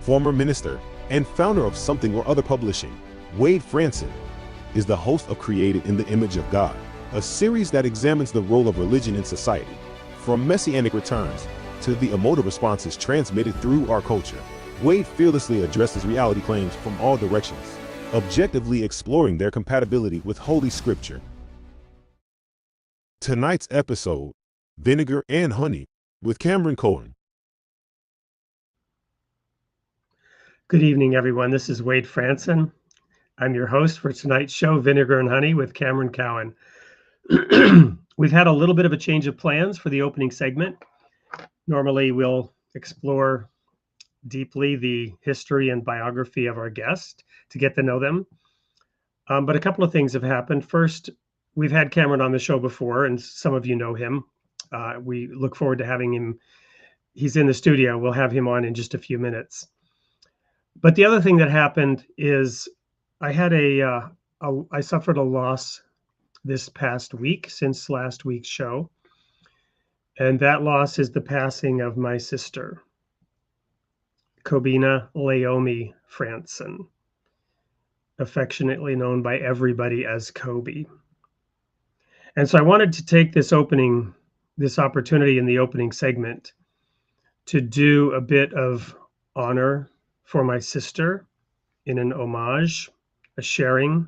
former minister and founder of Something or Other Publishing, Wade Franson, is the host of Created in the Image of God, a series that examines the role of religion in society, from messianic returns to the emotive responses transmitted through our culture. Wade fearlessly addresses reality claims from all directions, objectively exploring their compatibility with Holy Scripture. Tonight's episode, Vinegar and Honey, with Cameron Cowan. Good evening, everyone. This is Wade Franson. I'm your host for tonight's show, Vinegar and Honey, with Cameron Cowan. We've had a little bit of a change of plans for the opening segment. Normally, we'll explore deeply the history and biography of our guest to get to know them. But a couple of things have happened. First, we've had Cameron on the show before, and some of you know him. We look forward to having him. He's in the studio. We'll have him on in just a few minutes. But the other thing that happened is I had I suffered a loss this past week since last week's show. And that loss is the passing of my sister, Kobina Laomi Franson, affectionately known by everybody as Kobe. And so I wanted to take this opportunity in the opening segment to do a bit of honor for my sister in an homage, a sharing.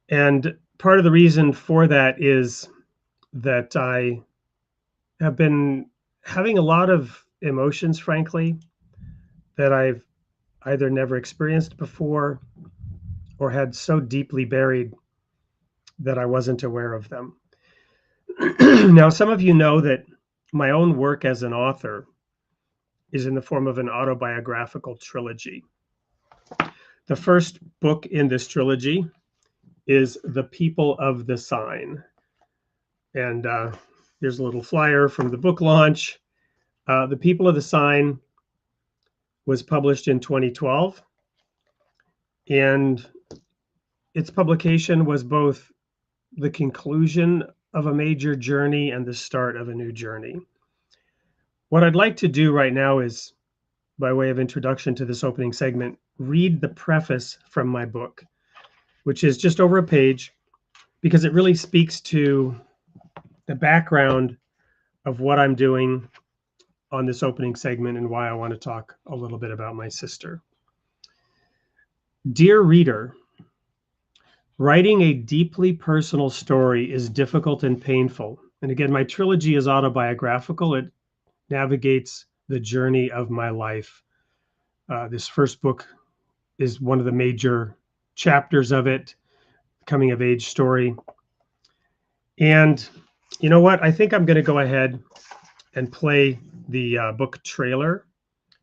And part of the reason for that is that I have been having a lot of emotions, frankly, that I've either never experienced before or had so deeply buried that I wasn't aware of them. Now, some of you know that my own work as an author is in the form of an autobiographical trilogy. The first book in this trilogy is The People of the Sign. And here's a little flyer from the book launch. The People of the Sign was published in 2012. And its publication was both the conclusion of a major journey and the start of a new journey. What I'd like to do right now is, by way of introduction to this opening segment, read the preface from my book, which is just over a page, because it really speaks to the background of what I'm doing on this opening segment and why I want to talk a little bit about my sister. Dear reader, writing a deeply personal story is difficult and painful. And again, my trilogy is autobiographical. It navigates the journey of my life. This first book is one of the major chapters of it, coming of age story. And you know what? I think I'm going to go ahead and play the book trailer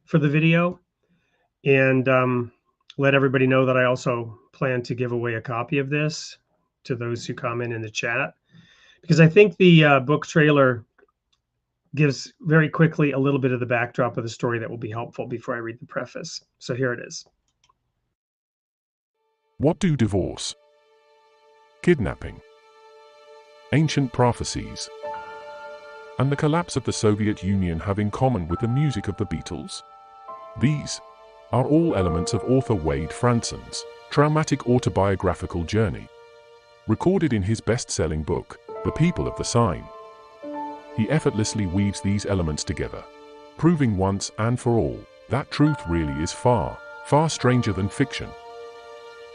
for the video and let everybody know that I also plan to give away a copy of this to those who comment in the chat, because I think the book trailer gives very quickly a little bit of the backdrop of the story that will be helpful before I read the preface. So here it is. What do divorce, kidnapping, ancient prophecies, and the collapse of the Soviet Union have in common with the music of the Beatles? These are all elements of author Wade Franson's traumatic autobiographical journey, recorded in his best-selling book, The People of the Sign. He effortlessly weaves these elements together, proving once and for all that truth really is far, far stranger than fiction.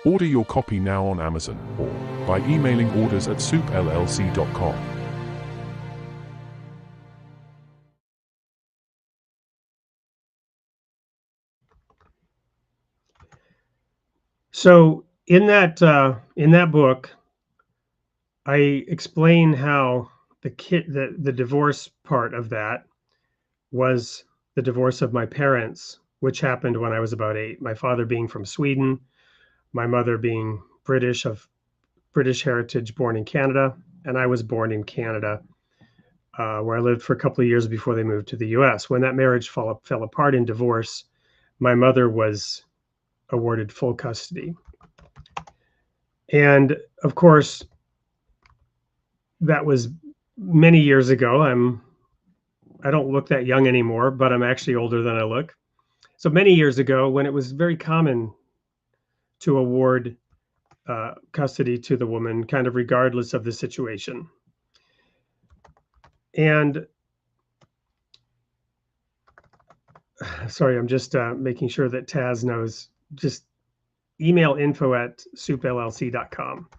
Order your copy now on Amazon or by emailing orders@soupllc.com. So in that book, I explain how the divorce part of that was the divorce of my parents, which happened when I was about 8. My father being from Sweden, my mother being British, of British heritage, born in Canada, and I was born in Canada, where I lived for a couple of years before they moved to the US. When that marriage fell apart in divorce, my mother was awarded full custody. And of course, that was many years ago. I don't look that young anymore, but I'm actually older than I look. So many years ago, when it was very common to award custody to the woman, kind of regardless of the situation. And sorry, I'm just making sure that Taz knows. Just email info@soupllc.com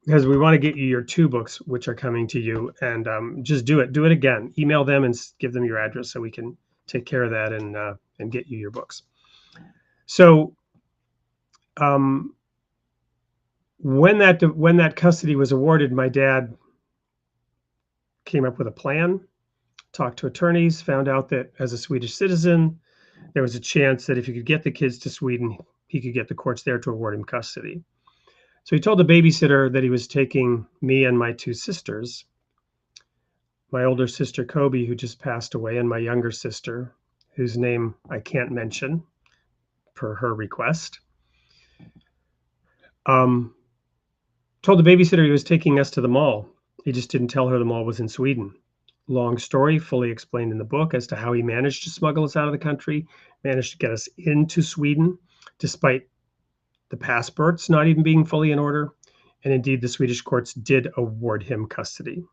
because we want to get you your 2 books, which are coming to you. And just do it again. Email them and give them your address so we can take care of that and get you your books. So when that custody was awarded, my dad came up with a plan, talked to attorneys, found out that as a Swedish citizen, there was a chance that if he could get the kids to Sweden, he could get the courts there to award him custody. So he told the babysitter that he was taking me and my 2 sisters, my older sister Kobe, who just passed away, and my younger sister, whose name I can't mention per her request. Told the babysitter he was taking us to the mall. He just didn't tell her the mall was in Sweden. Long story, fully explained in the book as to how he managed to smuggle us out of the country, managed to get us into Sweden, despite the passports not even being fully in order. And indeed, the Swedish courts did award him custody.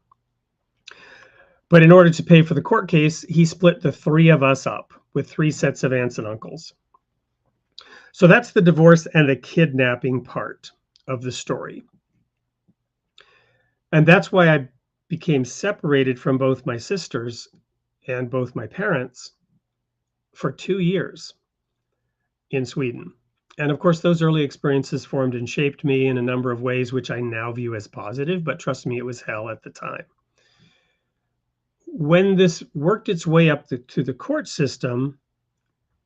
But in order to pay for the court case, he split the 3 of us up with 3 sets of aunts and uncles. So that's the divorce and the kidnapping part of the story. And that's why I became separated from both my sisters and both my parents for 2 years in Sweden. And of course, those early experiences formed and shaped me in a number of ways, which I now view as positive, but trust me, it was hell at the time. When this worked its way up to the court system,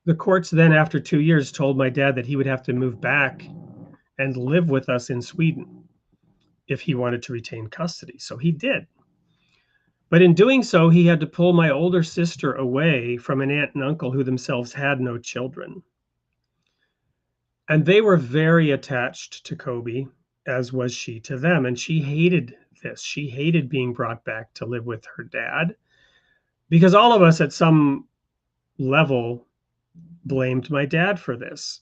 the courts then, after 2 years, told my dad that he would have to move back and live with us in Sweden if he wanted to retain custody. So he did. But in doing so, he had to pull my older sister away from an aunt and uncle who themselves had no children. And they were very attached to Kobe, as was she to them. And she hated this. She hated being brought back to live with her dad, because all of us at some level blamed my dad for this.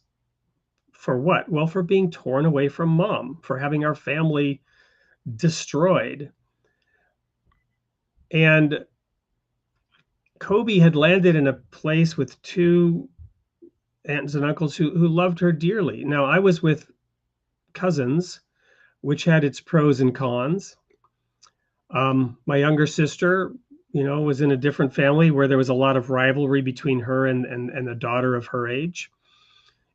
For what? Well, for being torn away from mom, for having our family destroyed. And Kobe had landed in a place with 2 aunts and uncles who loved her dearly. Now, I was with cousins, which had its pros and cons. My younger sister, was in a different family where there was a lot of rivalry between her and the daughter of her age.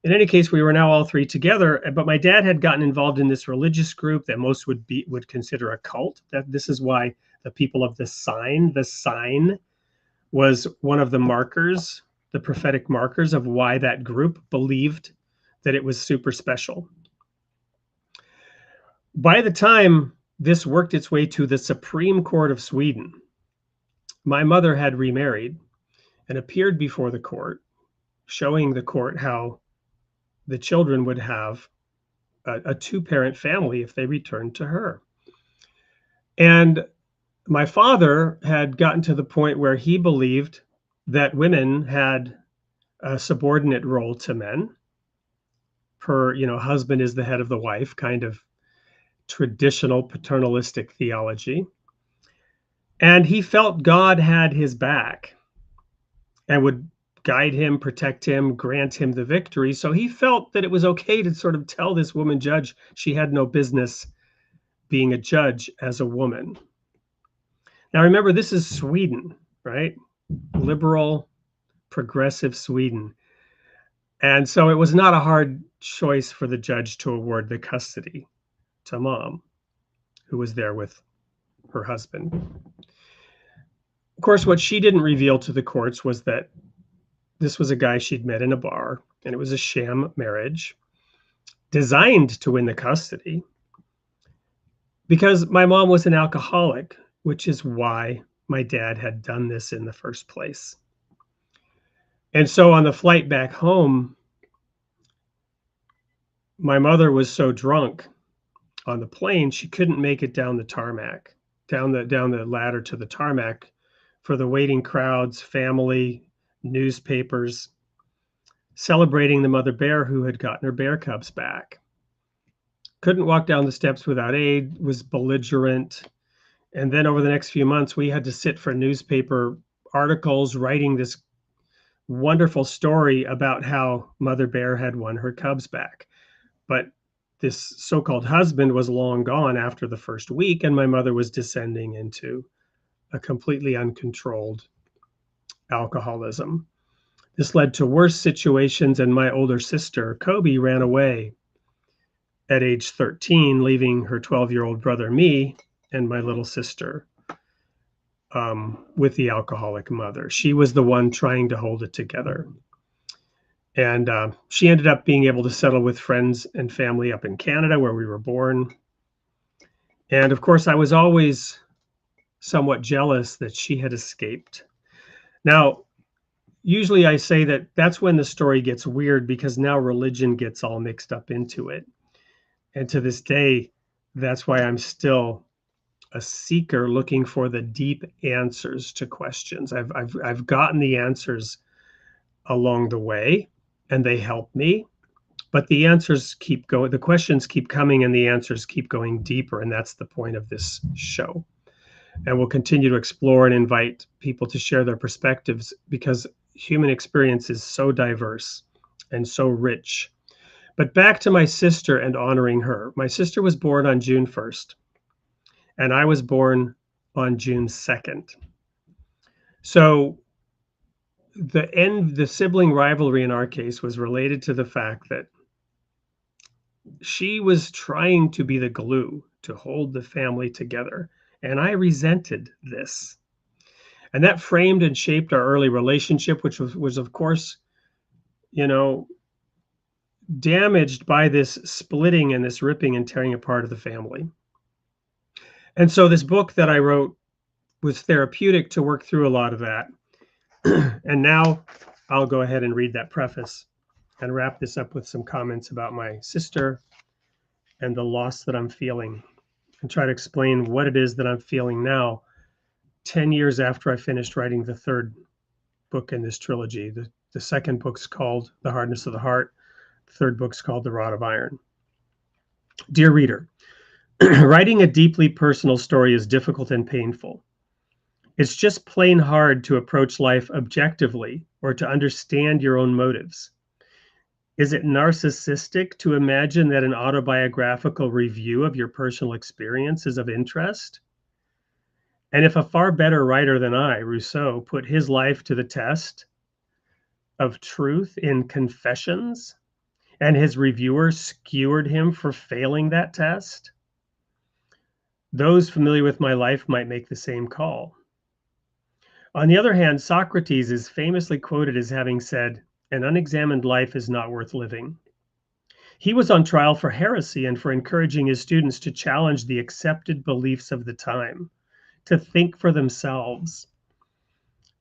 In any case, we were now all 3 together, but my dad had gotten involved in this religious group that most would consider a cult. That this is why the people of the sign was one of the markers, the prophetic markers of why that group believed that it was super special. By the time this worked its way to the Supreme Court of Sweden, my mother had remarried and appeared before the court, showing the court how the children would have a 2-parent family if they returned to her. And my father had gotten to the point where he believed that women had a subordinate role to men, per, husband is the head of the wife, kind of traditional paternalistic theology. And he felt God had his back and would guide him, protect him, grant him the victory. So he felt that it was okay to sort of tell this woman judge she had no business being a judge as a woman. Now, remember, this is Sweden, right? Liberal, progressive Sweden. And so it was not a hard choice for the judge to award the custody to mom, who was there with her husband. Of course, what she didn't reveal to the courts was that this was a guy she'd met in a bar, and it was a sham marriage designed to win the custody, because my mom was an alcoholic, which is why my dad had done this in the first place. And so on the flight back home, my mother was so drunk on the plane, she couldn't make it down the tarmac, down the ladder to the tarmac for the waiting crowds, family, newspapers, celebrating the mother bear who had gotten her bear cubs back. Couldn't walk down the steps without aid, was belligerent. And then over the next few months, we had to sit for newspaper articles writing this wonderful story about how Mother Bear had won her cubs back. But this so-called husband was long gone after the first week, and my mother was descending into a completely uncontrolled alcoholism. This led to worse situations, and my older sister, Kobe, ran away at age 13, leaving her 12-year-old brother, me, and my little sister with the alcoholic mother. She was the one trying to hold it together. And she ended up being able to settle with friends and family up in Canada, where we were born. And of course, I was always somewhat jealous that she had escaped. Now, usually I say that that's when the story gets weird, because now religion gets all mixed up into it. And to this day, that's why I'm still a seeker looking for the deep answers to questions. I've gotten the answers along the way, and they help me, but the answers keep going, the questions keep coming, and the answers keep going deeper. And that's the point of this show. And we'll continue to explore and invite people to share their perspectives, because human experience is so diverse and so rich. But back to my sister and honoring her. My sister was born on June 1st, and I was born on June 2nd. So the sibling rivalry in our case was related to the fact that she was trying to be the glue to hold the family together, and I resented this. And that framed and shaped our early relationship, which was of course, damaged by this splitting and this ripping and tearing apart of the family. And so this book that I wrote was therapeutic to work through a lot of that. And now I'll go ahead and read that preface and wrap this up with some comments about my sister and the loss that I'm feeling, and try to explain what it is that I'm feeling now, 10 years after I finished writing the third book in this trilogy. The second book's called The Hardness of the Heart. The third book's called The Rod of Iron. Dear reader, writing a deeply personal story is difficult and painful. It's just plain hard to approach life objectively or to understand your own motives. Is it narcissistic to imagine that an autobiographical review of your personal experience is of interest? And if a far better writer than I, Rousseau, put his life to the test of truth in Confessions, and his reviewers skewered him for failing that test, those familiar with my life might make the same call. On the other hand, Socrates is famously quoted as having said, "An unexamined life is not worth living." He was on trial for heresy and for encouraging his students to challenge the accepted beliefs of the time, to think for themselves.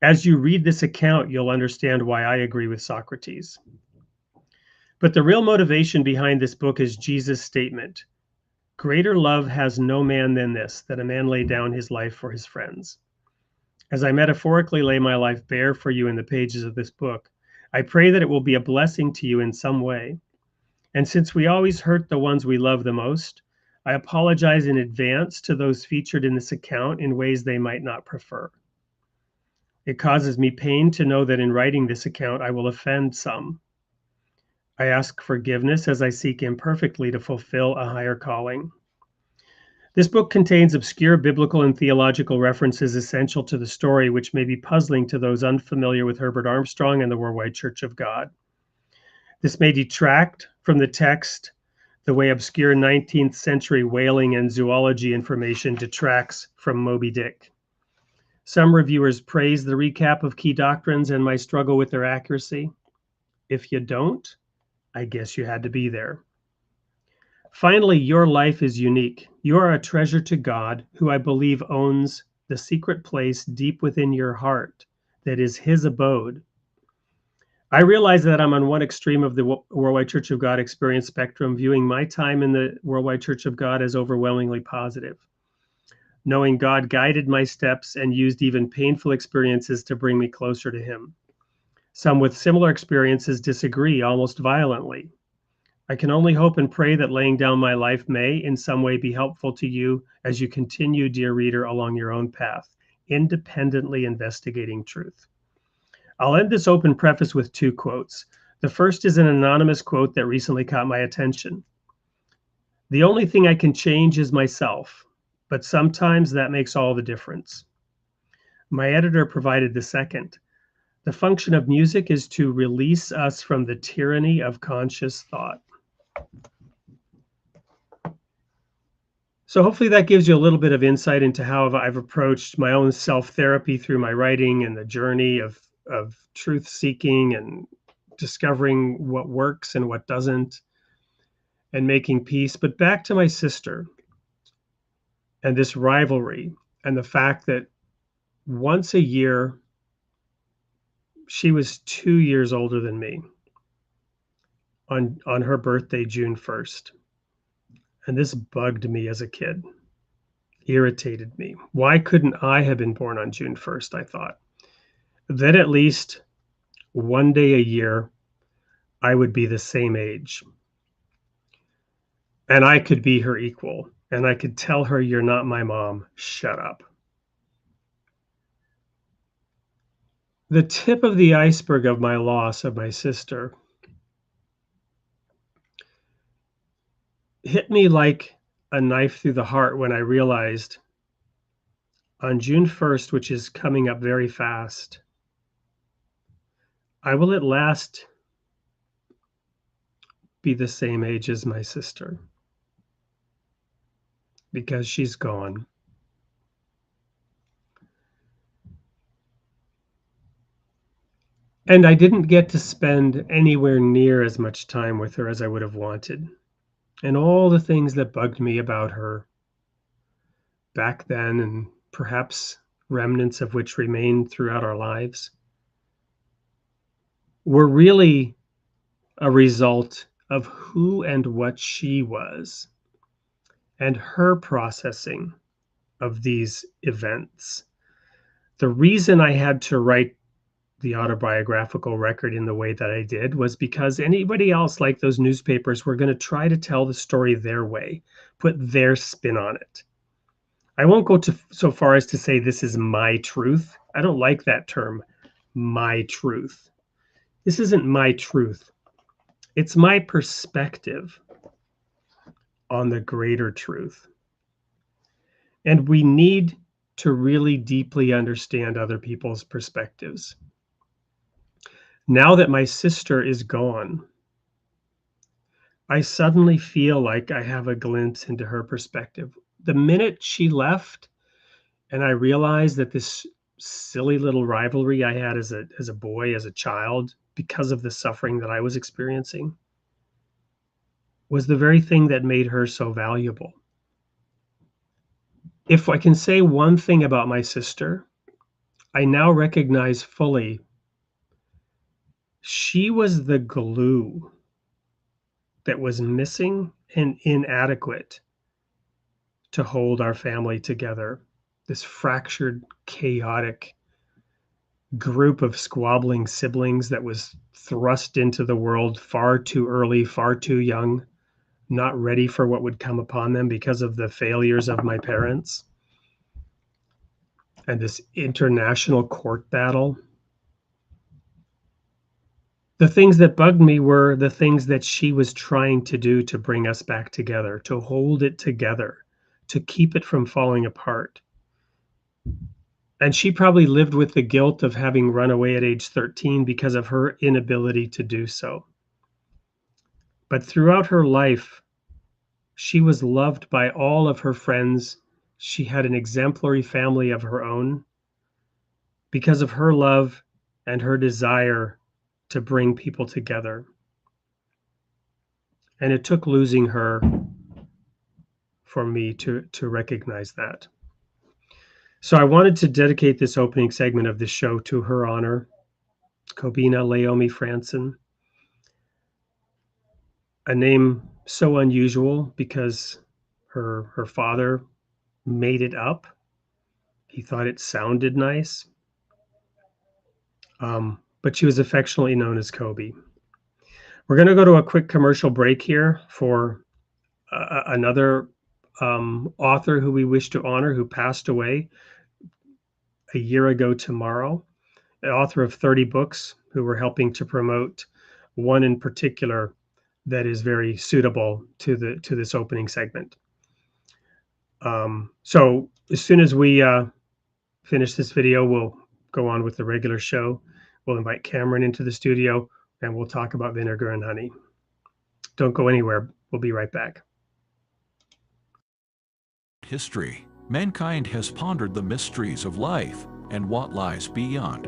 As you read this account, you'll understand why I agree with Socrates. But the real motivation behind this book is Jesus' statement, "Greater love has no man than this, that a man lay down his life for his friends." As I metaphorically lay my life bare for you in the pages of this book, I pray that it will be a blessing to you in some way. And since we always hurt the ones we love the most, I apologize in advance to those featured in this account in ways they might not prefer. It causes me pain to know that in writing this account, I will offend some. I ask forgiveness as I seek imperfectly to fulfill a higher calling. This book contains obscure biblical and theological references essential to the story, which may be puzzling to those unfamiliar with Herbert Armstrong and the Worldwide Church of God. This may detract from the text the way obscure 19th century whaling and zoology information detracts from Moby Dick. Some reviewers praise the recap of key doctrines and my struggle with their accuracy. If you don't, I guess you had to be there. Finally, your life is unique. You are a treasure to God, who I believe owns the secret place deep within your heart that is his abode. I realize that I'm on one extreme of the Worldwide Church of God experience spectrum, viewing my time in the Worldwide Church of God as overwhelmingly positive, knowing God guided my steps and used even painful experiences to bring me closer to him. Some with similar experiences disagree almost violently. I can only hope and pray that laying down my life may in some way be helpful to you as you continue, dear reader, along your own path, independently investigating truth. I'll end this open preface with two quotes. The first is an anonymous quote that recently caught my attention. The only thing I can change is myself, but sometimes that makes all the difference. My editor provided the second. The function of music is to release us from the tyranny of conscious thought. So hopefully that gives you a little bit of insight into how I've approached my own self-therapy through my writing and the journey of truth seeking and discovering what works and what doesn't and making peace. But back to my sister and this rivalry and the fact that once a year, she was 2 years older than me on her birthday, June 1st. And this bugged me as a kid, irritated me. Why couldn't I have been born on June 1st, I thought. Then at least one day a year, I would be the same age. And I could be her equal. And I could tell her, you're not my mom. Shut up. The tip of the iceberg of my loss of my sister hit me like a knife through the heart when I realized on June 1st, which is coming up very fast, I will at last be the same age as my sister because she's gone. And I didn't get to spend anywhere near as much time with her as I would have wanted. And all the things that bugged me about her back then, and perhaps remnants of which remain throughout our lives, were really a result of who and what she was and her processing of these events. The reason I had to write the autobiographical record in the way that I did was because anybody else, like those newspapers, were going to try to tell the story their way, put their spin on it. I won't go so far as to say this is my truth. I don't like that term, my truth. This isn't my truth. It's my perspective on the greater truth. And we need to really deeply understand other people's perspectives. Now that my sister is gone, I suddenly feel like I have a glimpse into her perspective. The minute she left and I realized that this silly little rivalry I had as a boy, as a child, because of the suffering that I was experiencing, was the very thing that made her so valuable. If I can say one thing about my sister, I now recognize fully she was the glue that was missing and inadequate to hold our family together. This fractured, chaotic group of squabbling siblings that was thrust into the world far too early, far too young, not ready for what would come upon them because of the failures of my parents. And this international court battle. The things that bugged me were the things that she was trying to do to bring us back together, to hold it together, to keep it from falling apart. And she probably lived with the guilt of having run away at age 13 because of her inability to do so. But throughout her life, she was loved by all of her friends. She had an exemplary family of her own because of her love and her desire to bring people together. And it took losing her for me to recognize that. So I wanted to dedicate this opening segment of the show to her honor, Kobina Laomi Franson, a name so unusual because her father made it up. He thought it sounded nice. but she was affectionately known as Kobe. We're going to go to a quick commercial break here for another author who we wish to honor, who passed away a year ago tomorrow, an author of 30 books, who we're helping to promote one in particular that is very suitable to this opening segment. So as soon as we finish this video, we'll go on with the regular show. We'll invite Cameron into the studio and we'll talk about Vinegar and Honey. Don't go anywhere. We'll be right back. History. Mankind has pondered the mysteries of life and what lies beyond.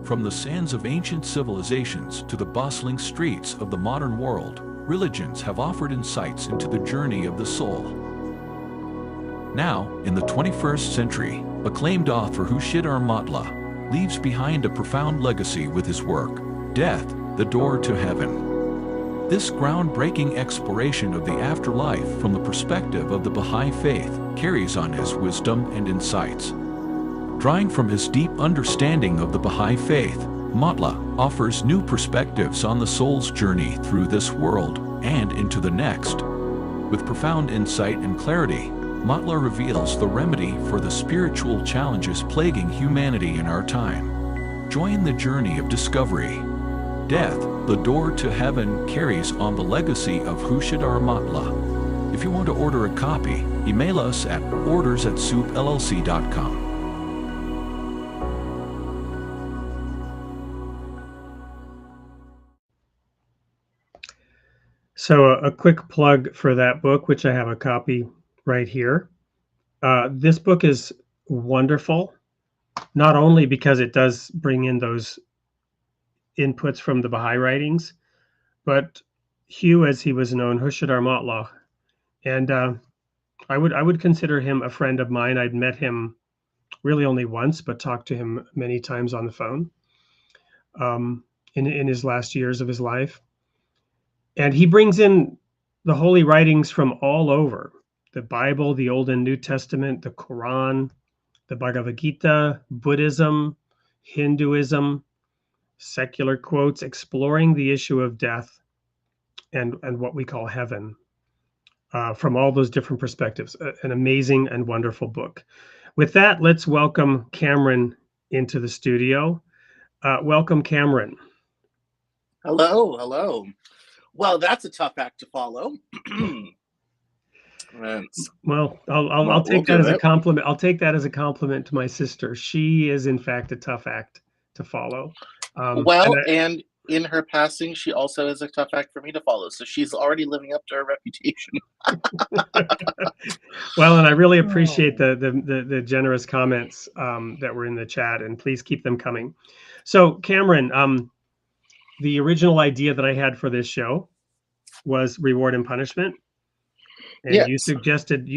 From the sands of ancient civilizations to the bustling streets of the modern world, religions have offered insights into the journey of the soul. Now, in the 21st century, acclaimed author Hushidar Matla leaves behind a profound legacy with his work, Death, the Door to Heaven. This groundbreaking exploration of the afterlife from the perspective of the Baha'i faith carries on his wisdom and insights. Drawing from his deep understanding of the Baha'i faith, Matla offers new perspectives on the soul's journey through this world and into the next. With profound insight and clarity, Matla reveals the remedy for the spiritual challenges plaguing humanity in our time. Join the journey of discovery. Death, the Door to Heaven carries on the legacy of Hushidar Matla. If you want to order a copy, email us at orders@soupllc.com. So a quick plug for that book, which I have a copy right here. This book is wonderful, not only because it does bring in those inputs from the Baha'i writings, but Hugh, as he was known, Hushidar Matla, and I would consider him a friend of mine. I'd met him really only once, but talked to him many times on the phone in his last years of his life. And he brings in the holy writings from all over: the Bible, the Old and New Testament, the Quran, the Bhagavad Gita, Buddhism, Hinduism, secular quotes, exploring the issue of death and what we call heaven from all those different perspectives. An amazing and wonderful book. With that, let's welcome Cameron into the studio. Welcome, Cameron. Hello, hello. Well, that's a tough act to follow. Well, I'll take that as a compliment. I'll take that as a compliment to my sister. She is, in fact, a tough act to follow. And in her passing, she also is a tough act for me to follow. So she's already living up to her reputation. Well, and I really appreciate the generous comments that were in the chat, and please keep them coming. So, Cameron, the original idea that I had for this show was reward and punishment. And yes, you suggested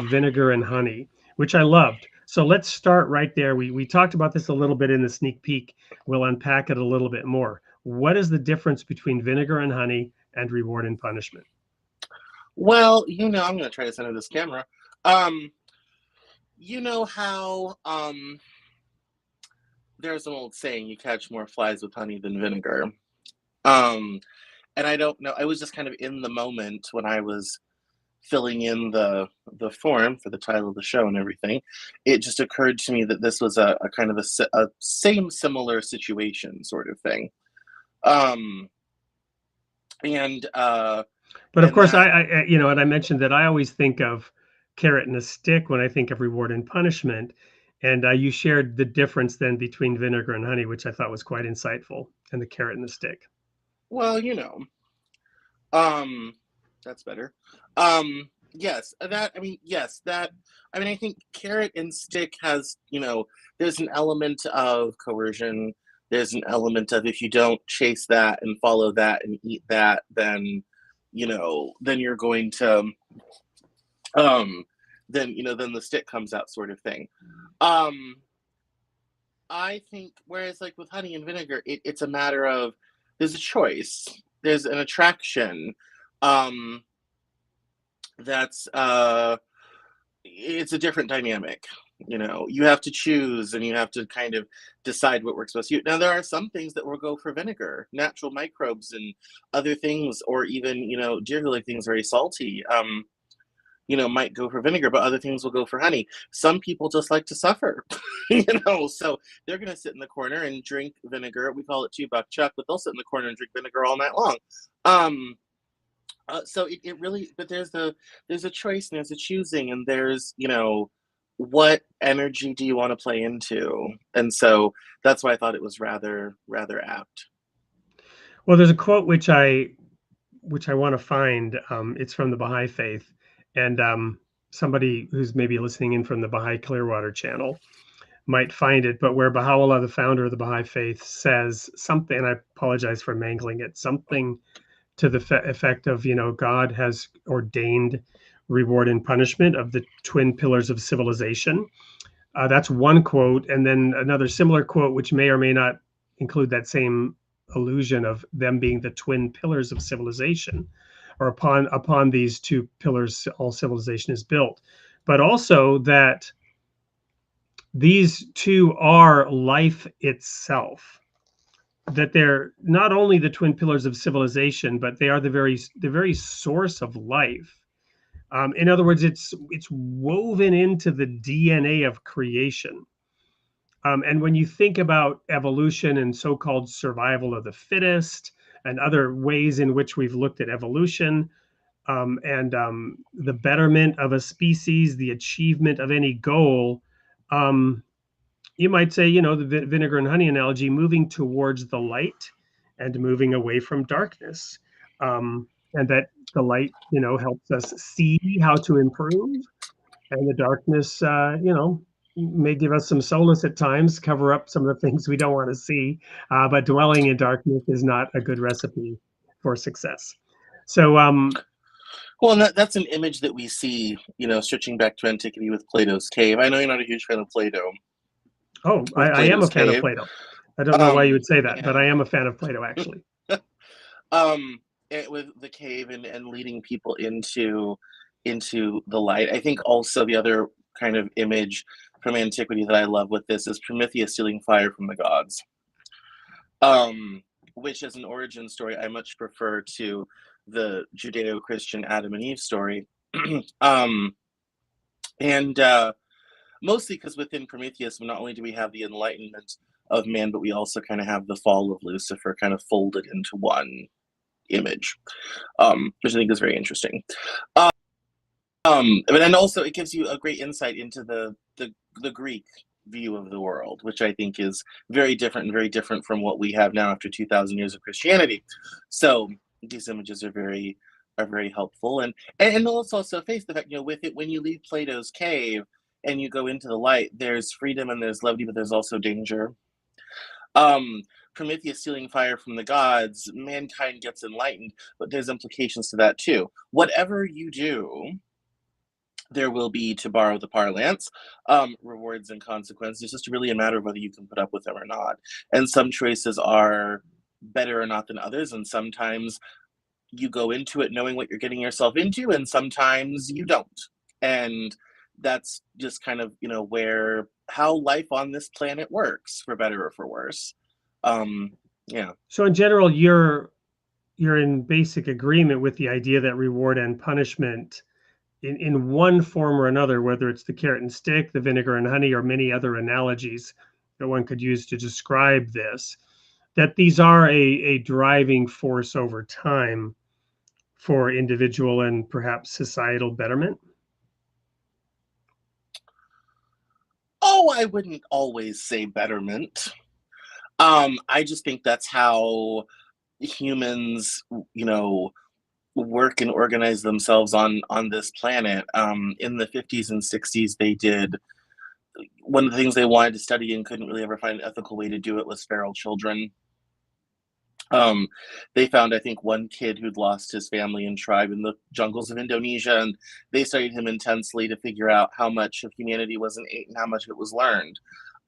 Vinegar and Honey, which I loved. So let's start right there. We talked about this a little bit in the sneak peek. We'll unpack it a little bit more. What is the difference between Vinegar and Honey and reward and punishment? Well, I'm going to try to center this camera. You know how there's an old saying, you catch more flies with honey than vinegar. And I don't know, I was just kind of in the moment when I was filling in the form for the title of the show and everything. It just occurred to me that this was a kind of a similar situation sort of thing. But of course, and I mentioned that I always think of carrot and a stick when I think of reward and punishment. And you shared the difference then between vinegar and honey, which I thought was quite insightful, and the carrot and the stick. Well, that's better. Yes, I think carrot and stick has, there's an element of coercion. There's an element of, if you don't chase that and follow that and eat that, then, then you're going to, then the stick comes out sort of thing. I think, whereas like with honey and vinegar, it's a matter of, there's a choice, there's an attraction, it's a different dynamic. You have to choose, and you have to kind of decide what works best for you. Now, there are some things that will go for vinegar, natural microbes and other things, or even, deer who like things very salty, might go for vinegar, but other things will go for honey. Some people just like to suffer, so they're going to sit in the corner and drink vinegar. We call it $2 chuck, but they'll sit in the corner and drink vinegar all night long. So it really, but there's a choice, and there's a choosing, and there's, what energy do you want to play into? And so that's why I thought it was rather apt. Well, there's a quote which I want to find. It's from the Baha'i Faith, and somebody who's maybe listening in from the Baha'i Clearwater channel might find it, but where Baha'u'llah, the founder of the Baha'i Faith, says something, and I apologize for mangling it, something to the effect of, God has ordained reward and punishment of the twin pillars of civilization. That's one quote. And then another similar quote, which may or may not include that same illusion of them being the twin pillars of civilization, or upon these two pillars all civilization is built, but also that these two are life itself, that they're not only the twin pillars of civilization, but they are the very source of life. In other words, it's woven into the DNA of creation. And when you think about evolution and so-called survival of the fittest and other ways in which we've looked at evolution, and the betterment of a species, the achievement of any goal, you might say, the vinegar and honey analogy, moving towards the light and moving away from darkness. And that the light, helps us see how to improve. And the darkness, may give us some solace at times, cover up some of the things we don't want to see. But dwelling in darkness is not a good recipe for success. So, well, that's an image that we see, stretching back to antiquity with Plato's cave. I know you're not a huge fan of Plato. Oh, I am a fan of Plato. I don't know why you would say that, but I am a fan of Plato, actually. With the cave and leading people into the light. I think also the other kind of image from antiquity that I love with this is Prometheus stealing fire from the gods, which as an origin story I much prefer to the Judeo-Christian Adam and Eve story. And mostly because within Prometheus, not only do we have the enlightenment of man, but we also kind of have the fall of Lucifer kind of folded into one image, which I think is very interesting. And also it gives you a great insight into the Greek view of the world, which I think is very different from what we have now after 2,000 years of Christianity. So these images are very helpful, and let's also face the fact, with it, when you leave Plato's cave and you go into the light, there's freedom and there's levity, but there's also danger. Prometheus stealing fire from the gods, mankind gets enlightened, but there's implications to that too. Whatever you do, there will be, to borrow the parlance, rewards and consequences. It's just really a matter of whether you can put up with them or not. And some choices are better or not than others, and sometimes you go into it knowing what you're getting yourself into, and sometimes you don't. And that's just kind of, how life on this planet works, for better or for worse. Yeah. So in general, you're in basic agreement with the idea that reward and punishment in one form or another, whether it's the carrot and stick, the vinegar and honey, or many other analogies that one could use to describe this, that these are a driving force over time for individual and perhaps societal betterment? Oh, I wouldn't always say betterment. I just think that's how humans, work and organize themselves on this planet. In the 50s and 60s, they did, one of the things they wanted to study and couldn't really ever find an ethical way to do it was feral children. They found, I think, one kid who'd lost his family and tribe in the jungles of Indonesia, and they studied him intensely to figure out how much of humanity was innate and how much of it was learned.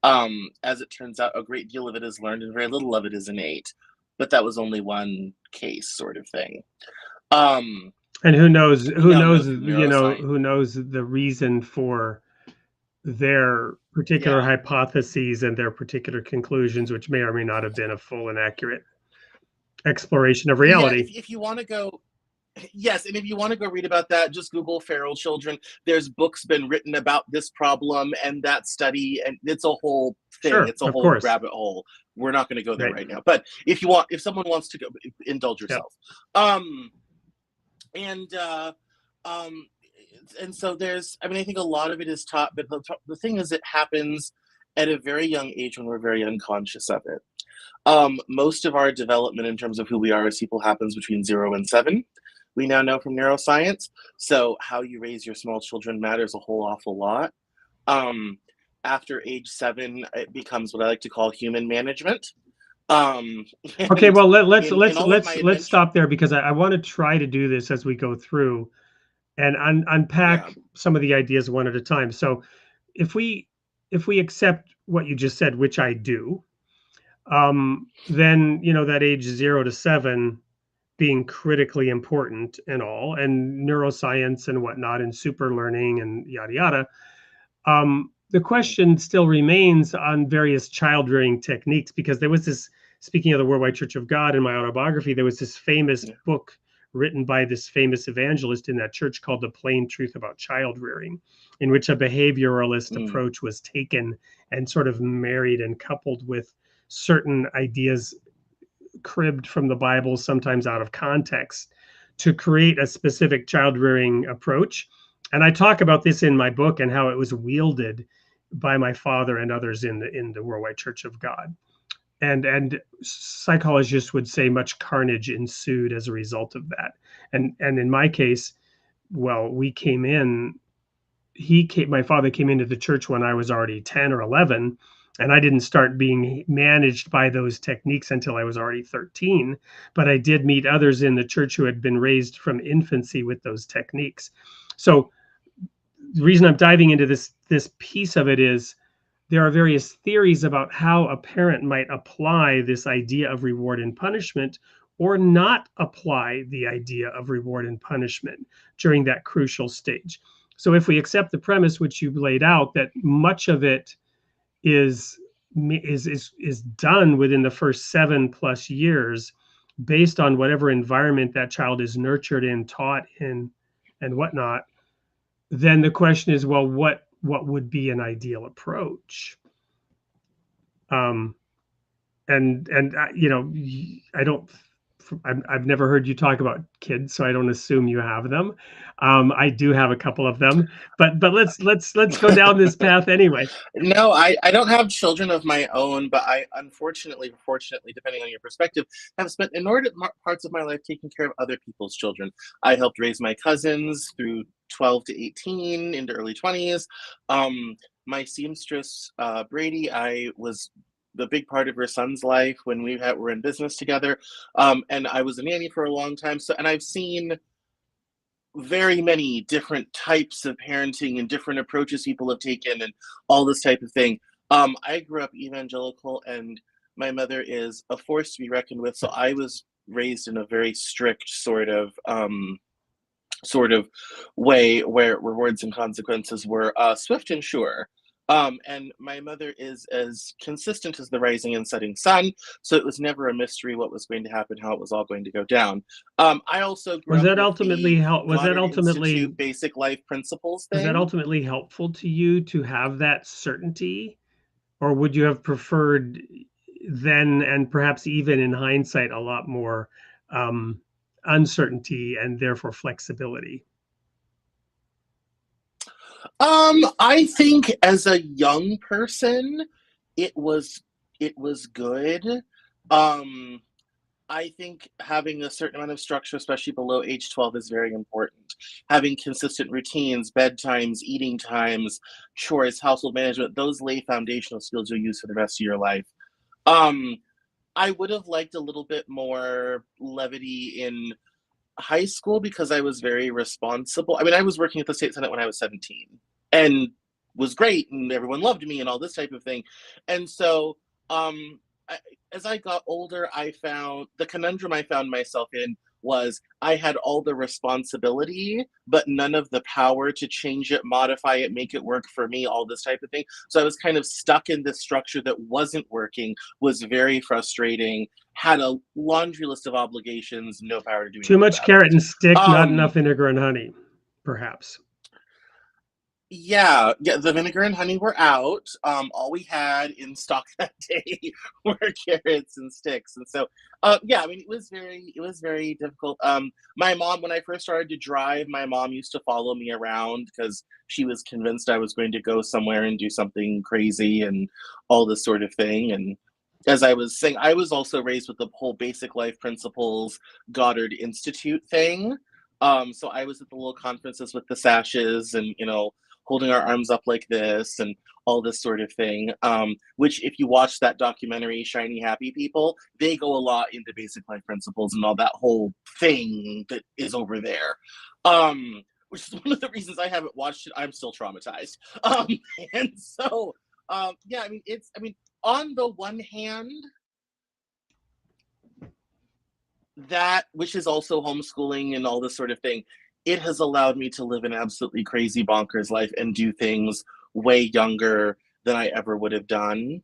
As it turns out, a great deal of it is learned and very little of it is innate, but that was only one case, sort of thing. And who knows the reason for their particular Yeah. hypotheses and their particular conclusions, which may or may not have been a full and accurate exploration of Yeah, reality. if you want to go, yes, and if you want to go read about that, just Google feral children. There's books been written about this problem and that study, and it's a whole thing. Sure, It's a of whole course. rabbit hole. We're not going to go there Right. right now. But if someone wants to go, indulge Yep. yourself. And and so there's, I mean, I think a lot of it is taught, but the thing is, it happens at a very young age when we're very unconscious of it. Most of our development in terms of who we are as people happens between 0 and 7. We now know from neuroscience. So how you raise your small children matters a whole awful lot. After age 7, it becomes what I like to call human management. Okay, well let's adventure, stop there, because I want to try to do this as we go through and unpack some of the ideas one at a time. So if we accept what you just said, which I do, then that age 0 to 7 being critically important and all, and neuroscience and whatnot, and super learning and yada yada. The question still remains on various child rearing techniques, because there was this, speaking of the Worldwide Church of God in my autobiography, there was this famous book written by this famous evangelist in that church called The Plain Truth About Child Rearing, in which a behavioralist approach was taken and sort of married and coupled with certain ideas cribbed from the Bible, sometimes out of context, to create a specific child rearing approach. And I talk about this in my book and how it was wielded by my father and others in the Worldwide Church of God. And psychologists would say much carnage ensued as a result of that. And in my case, well, my father came into the church when I was already 10 or 11, and I didn't start being managed by those techniques until I was already 13. But I did meet others in the church who had been raised from infancy with those techniques. So the reason I'm diving into this piece of it is there are various theories about how a parent might apply this idea of reward and punishment, or not apply the idea of reward and punishment during that crucial stage. So if we accept the premise which you laid out, that much of it is done within the first 7+ years, based on whatever environment that child is nurtured in, taught in, and whatnot, then the question is, well, what would be an ideal approach? And I've never heard you talk about kids, so I don't assume you have them. I do have a couple of them, but let's go down this path anyway. No, I don't have children of my own, but I unfortunately, fortunately, depending on your perspective, have spent inordinate parts of my life taking care of other people's children. I helped raise my cousins through 12 to 18 into early 20s. My seamstress, Brady, I was the big part of her son's life when we were in business together. And I was a nanny for a long time. So, and I've seen very many different types of parenting and different approaches people have taken and all this type of thing. I grew up evangelical, and my mother is a force to be reckoned with. So I was raised in a very strict sort of way where rewards and consequences were swift and sure. And my mother is as consistent as the rising and setting sun, so it was never a mystery what was going to happen, how it was all going to go down. I also grew Was up that with ultimately the help? Was that Goddard ultimately Institute basic life principles was that thing. ultimately helpful to you to have that certainty, or would you have preferred then, and perhaps even in hindsight, a lot more uncertainty and therefore flexibility? I think as a young person, it was good. I think having a certain amount of structure, especially below age 12, is very important. Having consistent routines, bedtimes, eating times, chores, household management, those lay foundational skills you'll use for the rest of your life. I would have liked a little bit more levity in high school because I was very responsible. I mean, I was working at the state senate when I was 17 and was great, and everyone loved me and all this type of thing. And so as I got older, I found the conundrum I found myself in was I had all the responsibility, but none of the power to change it, modify it, make it work for me, all this type of thing. So I was kind of stuck in this structure that wasn't working, was very frustrating, had a laundry list of obligations, no power to do Too anything much about carrot it. and stick, not enough vinegar and honey, perhaps. Yeah, the vinegar and honey were out. All we had in stock that day were carrots and sticks, and so, yeah, I mean, it was very difficult. My mom, when I first started to drive, my mom used to follow me around because she was convinced I was going to go somewhere and do something crazy and all this sort of thing. And as I was saying, I was also raised with the whole basic life principles Goddard Institute thing. So I was at the little conferences with the sashes and, holding our arms up like this and all this sort of thing. Which, if you watch that documentary, Shiny Happy People, they go a lot into basic life principles and all that whole thing that is over there. Which is one of the reasons I haven't watched it. I'm still traumatized. And so, yeah, I mean, on the one hand, that, which is also homeschooling and all this sort of thing, it has allowed me to live an absolutely crazy bonkers life and do things way younger than I ever would have done.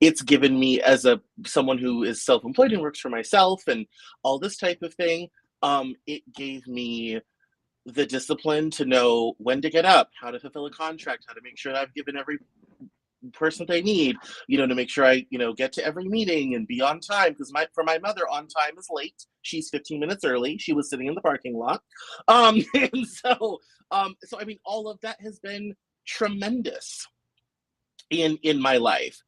It's given me, as someone who is self-employed and works for myself and all this type of thing, it gave me the discipline to know when to get up, how to fulfill a contract, how to make sure that I've given every person they need, to make sure I, get to every meeting and be on time. Because for my mother, on time is late. She's 15 minutes early. She was sitting in the parking lot. And so I mean, all of that has been tremendous in my life.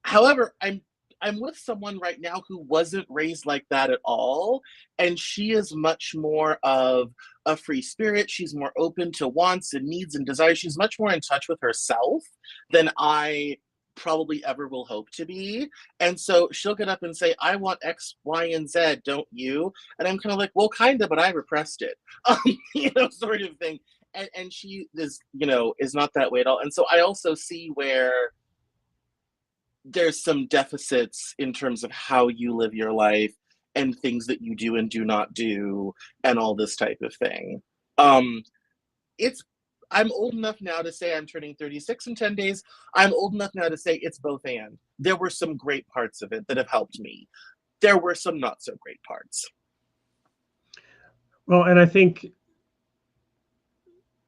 However, I'm with someone right now who wasn't raised like that at all, and she is much more of a free spirit. She's more open to wants and needs and desires. She's much more in touch with herself than I probably ever will hope to be. And so she'll get up and say, I want X, Y, and Z, don't you? And I'm kind of like, well, kind of, but I repressed it, sort of thing. And she is, is not that way at all. And so I also see where there's some deficits in terms of how you live your life and things that you do and do not do and all this type of thing. I'm old enough now to say, I'm turning 36 in 10 days. I'm old enough now to say it's both and. There were some great parts of it that have helped me. There were some not so great parts. Well, and I think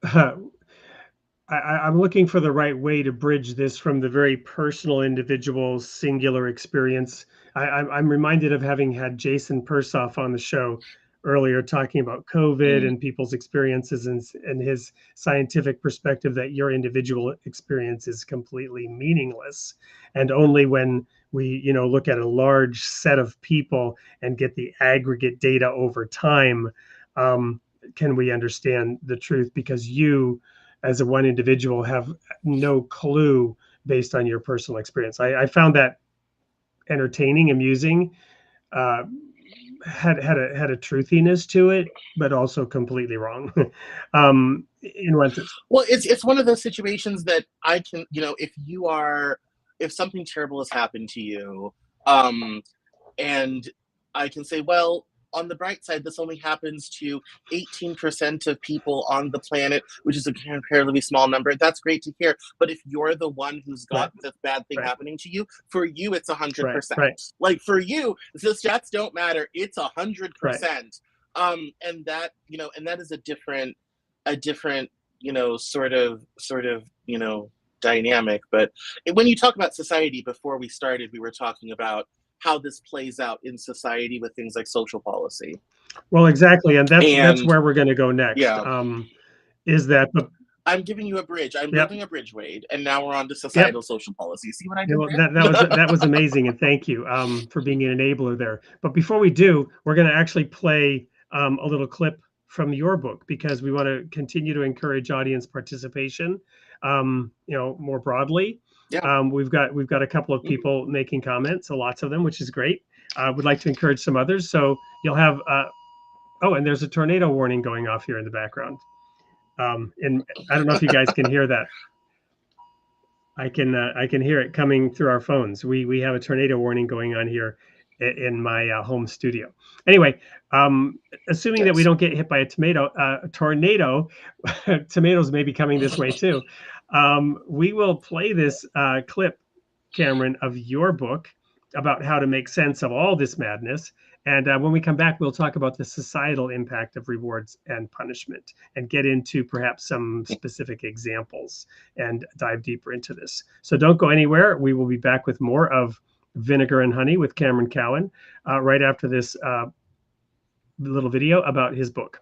I'm looking for the right way to bridge this from the very personal, individual, singular experience. I'm reminded of having had Jason Persoff on the show earlier, talking about COVID and people's experiences and his scientific perspective that your individual experience is completely meaningless. And only when we, look at a large set of people and get the aggregate data over time, can we understand the truth, because you, as a one individual, have no clue based on your personal experience. I found that entertaining, amusing, had a truthiness to it, but also completely wrong. In one sense. Well, it's one of those situations that I can, if something terrible has happened to you, and I can say, well, on the bright side, this only happens to 18% of people on the planet, which is a comparatively small number. That's great to hear. But if you're the one who's got this bad thing happening to you, for you, it's 100%. Like, for you, the stats don't matter. It's 100%. And that, and that is a different, sort of, dynamic. But when you talk about society, before we started, we were talking about how this plays out in society with things like social policy. Well, exactly. And that's where we're going to go next. Yeah. Is that I'm giving you a bridge. I'm building a bridge, Wade. And now we're on to societal social policy. See what I did there? That was amazing. And thank you for being an enabler there. But before we do, we're going to actually play a little clip from your book, because we want to continue to encourage audience participation, more broadly. Yeah. We've got a couple of people making comments, so lots of them, which is great. Would like to encourage some others. So you'll have, and there's a tornado warning going off here in the background. And I don't know if you guys can hear that. I can hear it coming through our phones. We have a tornado warning going on here, in my home studio. Anyway, assuming that we don't get hit by a tornado, tomatoes may be coming this way too. We will play this clip, Cameron, of your book about how to make sense of all this madness. And when we come back, we'll talk about the societal impact of rewards and punishment and get into perhaps some specific examples and dive deeper into this. So don't go anywhere. We will be back with more of Vinegar and Honey with Cameron Cowan right after this little video about his book.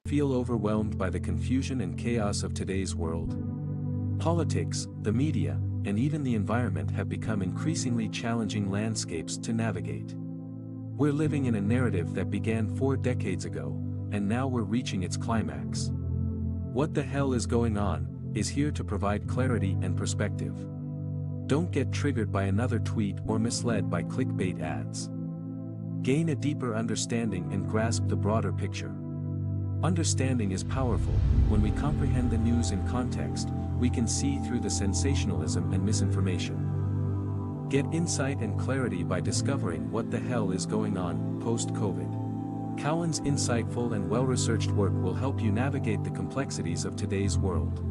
Feel overwhelmed by the confusion and chaos of today's world? Politics, the media, and even the environment have become increasingly challenging landscapes to navigate. We're living in a narrative that began 4 decades ago, and now we're reaching its climax. What the Hell is Going On is here to provide clarity and perspective. Don't get triggered by another tweet or misled by clickbait ads. Gain a deeper understanding and grasp the broader picture. Understanding is powerful. When we comprehend the news in context, we can see through the sensationalism and misinformation. Get insight and clarity by discovering what the hell is going on post-COVID. Cowan's insightful and well-researched work will help you navigate the complexities of today's world.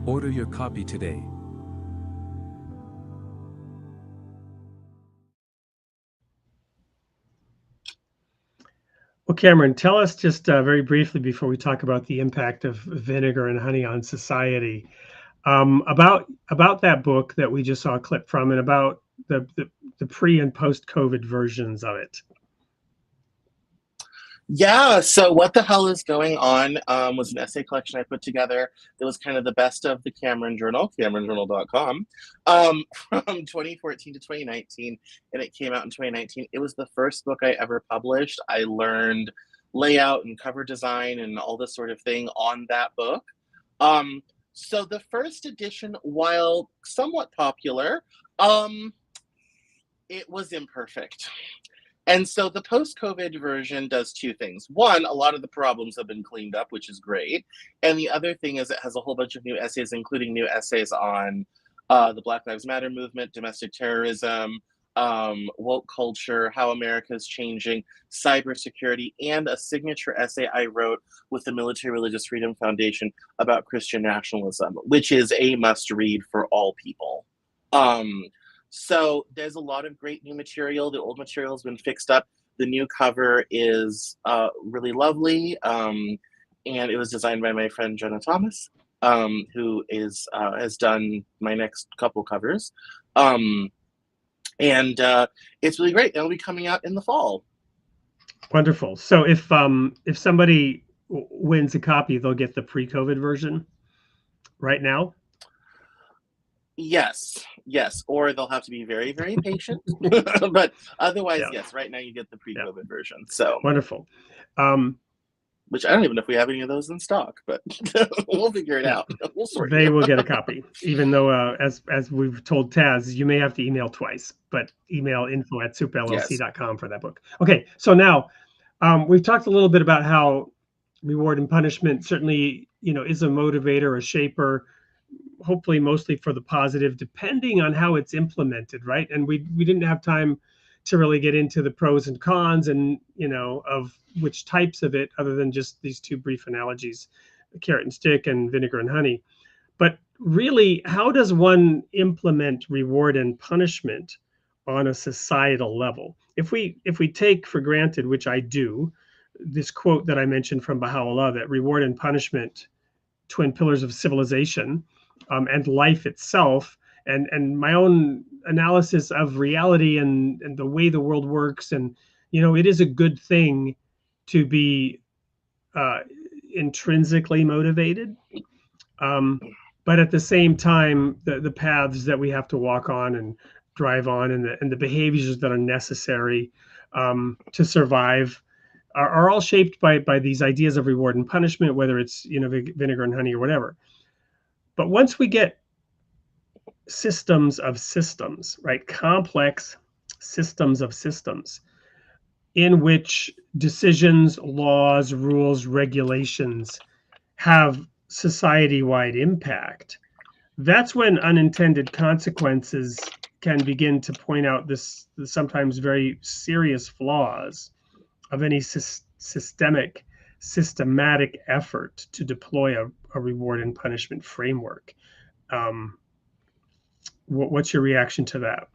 Order your copy today. Well, Cameron, tell us just very briefly before we talk about the impact of Vinegar and Honey on society, about that book that we just saw a clip from, and about the pre and post COVID versions of it. Yeah, so What the Hell is Going On was an essay collection I put together that was kind of the best of the Cameron Journal, CameronJournal.com, from 2014 to 2019, and it came out in 2019. It was the first book I ever published. I learned layout and cover design and all this sort of thing on that book. So the first edition, while somewhat popular, it was imperfect. And so the post-COVID version does 2 things. One, a lot of the problems have been cleaned up, which is great. And the other thing is it has a whole bunch of new essays, including new essays on the Black Lives Matter movement, domestic terrorism, woke culture, how America is changing, cybersecurity, and a signature essay I wrote with the Military Religious Freedom Foundation about Christian nationalism, which is a must-read for all people. So there's a lot of great new material. The old material has been fixed up. The new cover is really lovely, and it was designed by my friend Jenna Thomas, who has done my next couple covers, and it's really great. It'll be coming out in the fall. Wonderful. So if somebody wins a copy, they'll get the pre-COVID version right now. Yes, or they'll have to be very, very patient. But otherwise, yes, right now you get the pre-COVID version. So wonderful. Which I don't even know if we have any of those in stock, but we'll figure it out. We'll sort They will get a copy, even though, as we've told Taz, you may have to email twice, but email info@supllc.com for that book. Okay, so now we've talked a little bit about how reward and punishment certainly, is a motivator, a shaper, hopefully mostly for the positive, depending on how it's implemented, right? And we didn't have time to really get into the pros and cons and, of which types of it, other than just these 2 brief analogies, carrot and stick and vinegar and honey. But really, how does one implement reward and punishment on a societal level? If we take for granted, which I do, this quote that I mentioned from Baha'u'llah, that reward and punishment, twin pillars of civilization, and life itself, and my own analysis of reality and the way the world works, and it is a good thing to be intrinsically motivated, but at the same time, the paths that we have to walk on and drive on, and the behaviors that are necessary to survive are all shaped by these ideas of reward and punishment, whether it's vinegar and honey or whatever. But once we get systems of systems, right, complex systems of systems, in which decisions, laws, rules, regulations have society-wide impact, that's when unintended consequences can begin to point out this sometimes very serious flaws of any systematic effort to deploy a reward and punishment framework. What's your reaction to that?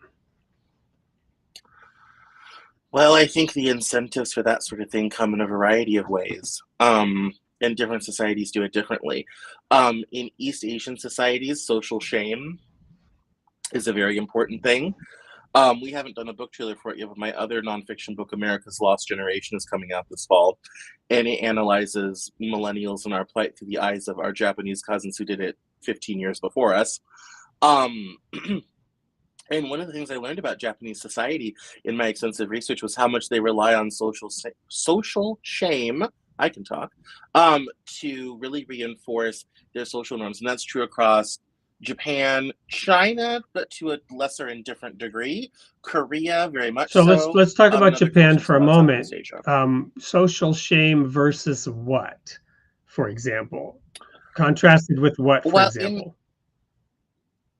Well, I think the incentives for that sort of thing come in a variety of ways, and different societies do it differently. In East Asian societies, social shame is a very important thing. We haven't done a book trailer for it yet, but my other nonfiction book, America's Lost Generation, is coming out this fall, and it analyzes millennials and our plight through the eyes of our Japanese cousins who did it 15 years before us. And one of the things I learned about Japanese society in my extensive research was how much they rely on social shame, I can talk, to really reinforce their social norms. And that's true across Japan, China, but to a lesser and different degree. Korea, very much so. So let's talk about Japan for a moment. Social shame versus what, for example? Contrasted with what, for example?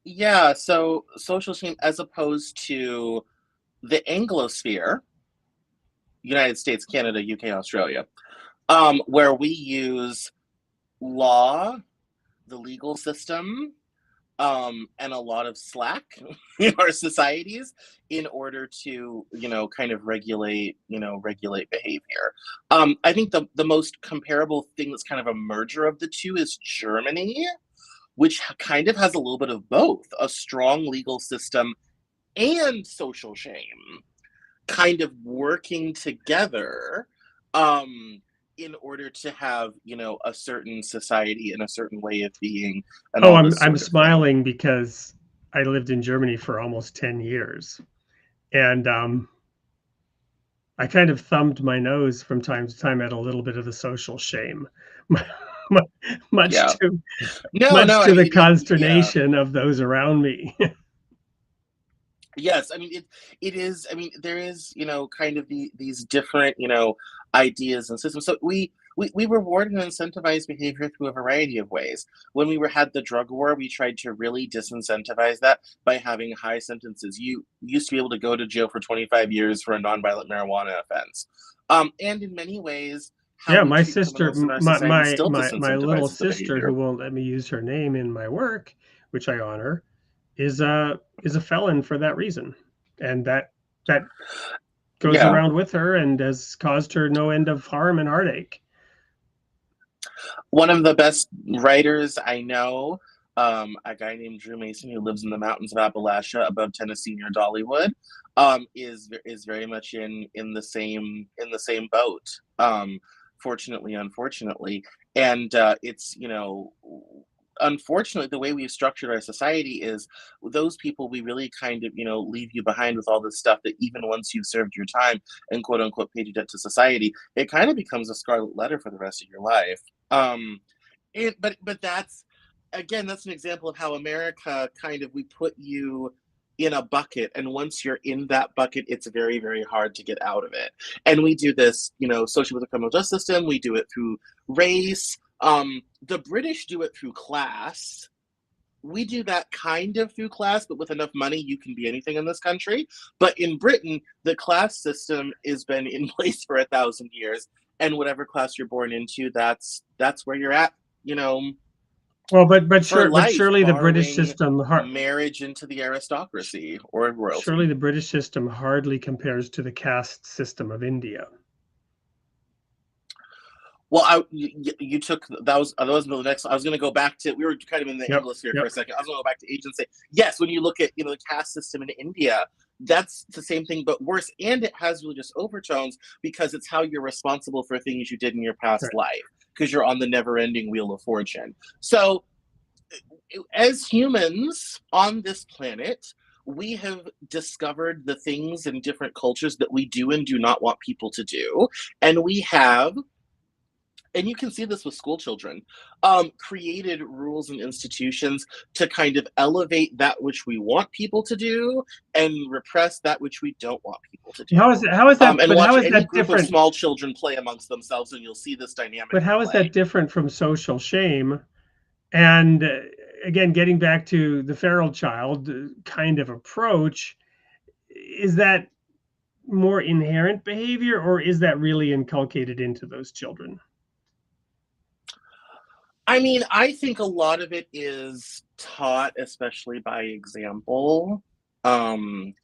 Yeah, so social shame as opposed to the Anglosphere, United States, Canada, UK, Australia, where we use law, the legal system, and a lot of slack in our societies in order to, kind of regulate behavior. I think the most comparable thing that's kind of a merger of the two is Germany, which kind of has a little bit of both, a strong legal system and social shame kind of working together in order to have, a certain society and a certain way of being. And I'm smiling because I lived in Germany for almost 10 years. And I kind of thumbed my nose from time to time at a little bit of the social shame. much to the consternation of those around me. Yes, I mean it is. I mean there is, kind of these different, ideas and systems. So we reward and incentivize behavior through a variety of ways. When we had the drug war, we tried to really disincentivize that by having high sentences. You used to be able to go to jail for 25 years for a nonviolent marijuana offense, and in many ways. My sister, my little sister, who won't let me use her name in my work, which I honor, is a felon for that reason, and that goes around with her and has caused her no end of harm and heartache. One of the best writers I know, a guy named Drew Mason, who lives in the mountains of Appalachia above Tennessee near Dollywood, is very much in the same boat. Fortunately, unfortunately. And it's, unfortunately, the way we've structured our society is those people we really kind of, leave you behind with all this stuff that even once you've served your time and quote unquote paid your debt to society, it kind of becomes a scarlet letter for the rest of your life. But that's an example of how America kind of, we put you in a bucket, and once you're in that bucket, it's very, very hard to get out of it. And we do this, socially with the criminal justice system. We do it through race. The British do it through class. We do that kind of through class, but with enough money, you can be anything in this country. But in Britain, the class system has been in place for 1,000 years, and whatever class you're born into, that's where you're at. Well, but surely the British system marriage into the aristocracy or royalty. Surely the British system hardly compares to the caste system of India. Well, you took that was the next. I was going to go back to, we were kind of in the English here for a second. I was going to go back to age and say yes. When you look at the caste system in India, that's the same thing but worse, and it has religious overtones because it's how you're responsible for things you did in your past life, because you're on the never-ending wheel of fortune. So, as humans on this planet, we have discovered the things in different cultures that we do and do not want people to do, and we have. And you can see this with school children, created rules and institutions to kind of elevate that which we want people to do and repress that which we don't want people to do. How is that? And watch any group of small children play amongst themselves, and you'll see this dynamic. But how is that different from social shame? And again, getting back to the feral child kind of approach, is that more inherent behavior, or is that really inculcated into those children? I mean, I think a lot of it is taught, especially by example. Um,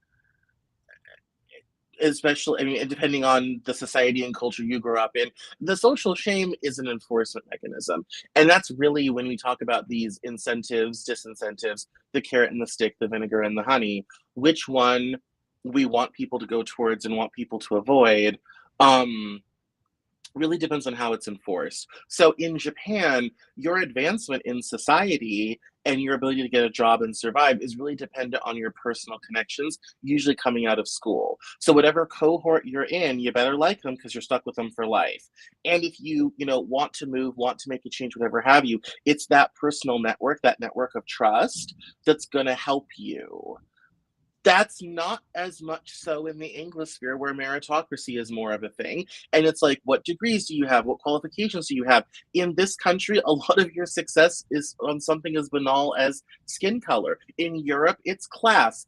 Especially, I mean, depending on the society and culture you grew up in, the social shame is an enforcement mechanism. And that's really when we talk about these incentives, disincentives, the carrot and the stick, the vinegar and the honey, which one we want people to go towards and want people to avoid. Really depends on how it's enforced. So in Japan, your advancement in society and your ability to get a job and survive is really dependent on your personal connections, usually coming out of school. So whatever cohort you're in, you better like them because you're stuck with them for life. And if you know, want to move, want to make a change, whatever have you, it's that personal network, that network of trust that's going to help you. That's not as much so in the English sphere where meritocracy is more of a thing. And it's like, what degrees do you have? What qualifications do you have? In this country, a lot of your success is on something as banal as skin color. In Europe, it's class.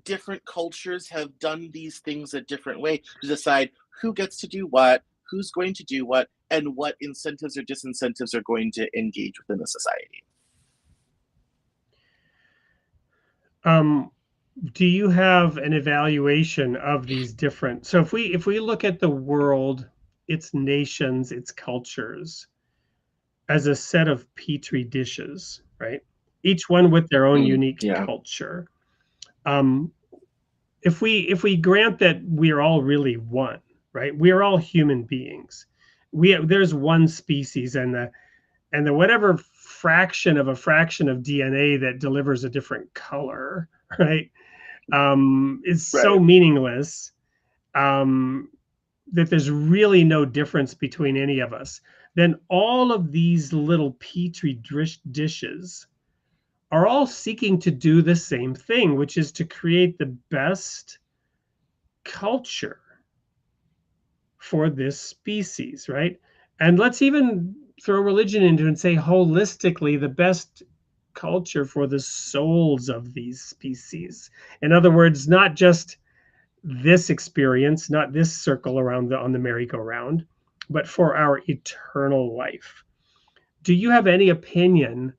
Different cultures have done these things a different way to decide who gets to do what, who's going to do what, and what incentives or disincentives are going to engage within the society. Do you have an evaluation of these different? So if we look at the world, its nations, its cultures, as a set of petri dishes, right? Each one with their own unique Yeah. culture. If we grant that we are all really one, right? We are all human beings. There's one species, and the whatever fraction of DNA that delivers a different color, right? Is so Right. meaningless that there's really no difference between any of us. Then all of these little petri dishes are all seeking to do the same thing, which is to create the best culture for this species, right? And let's even throw religion into it and say holistically the best culture for the souls of these species. In other words, not just this experience, not this circle around on the merry-go-round, but for our eternal life. Do you have any opinion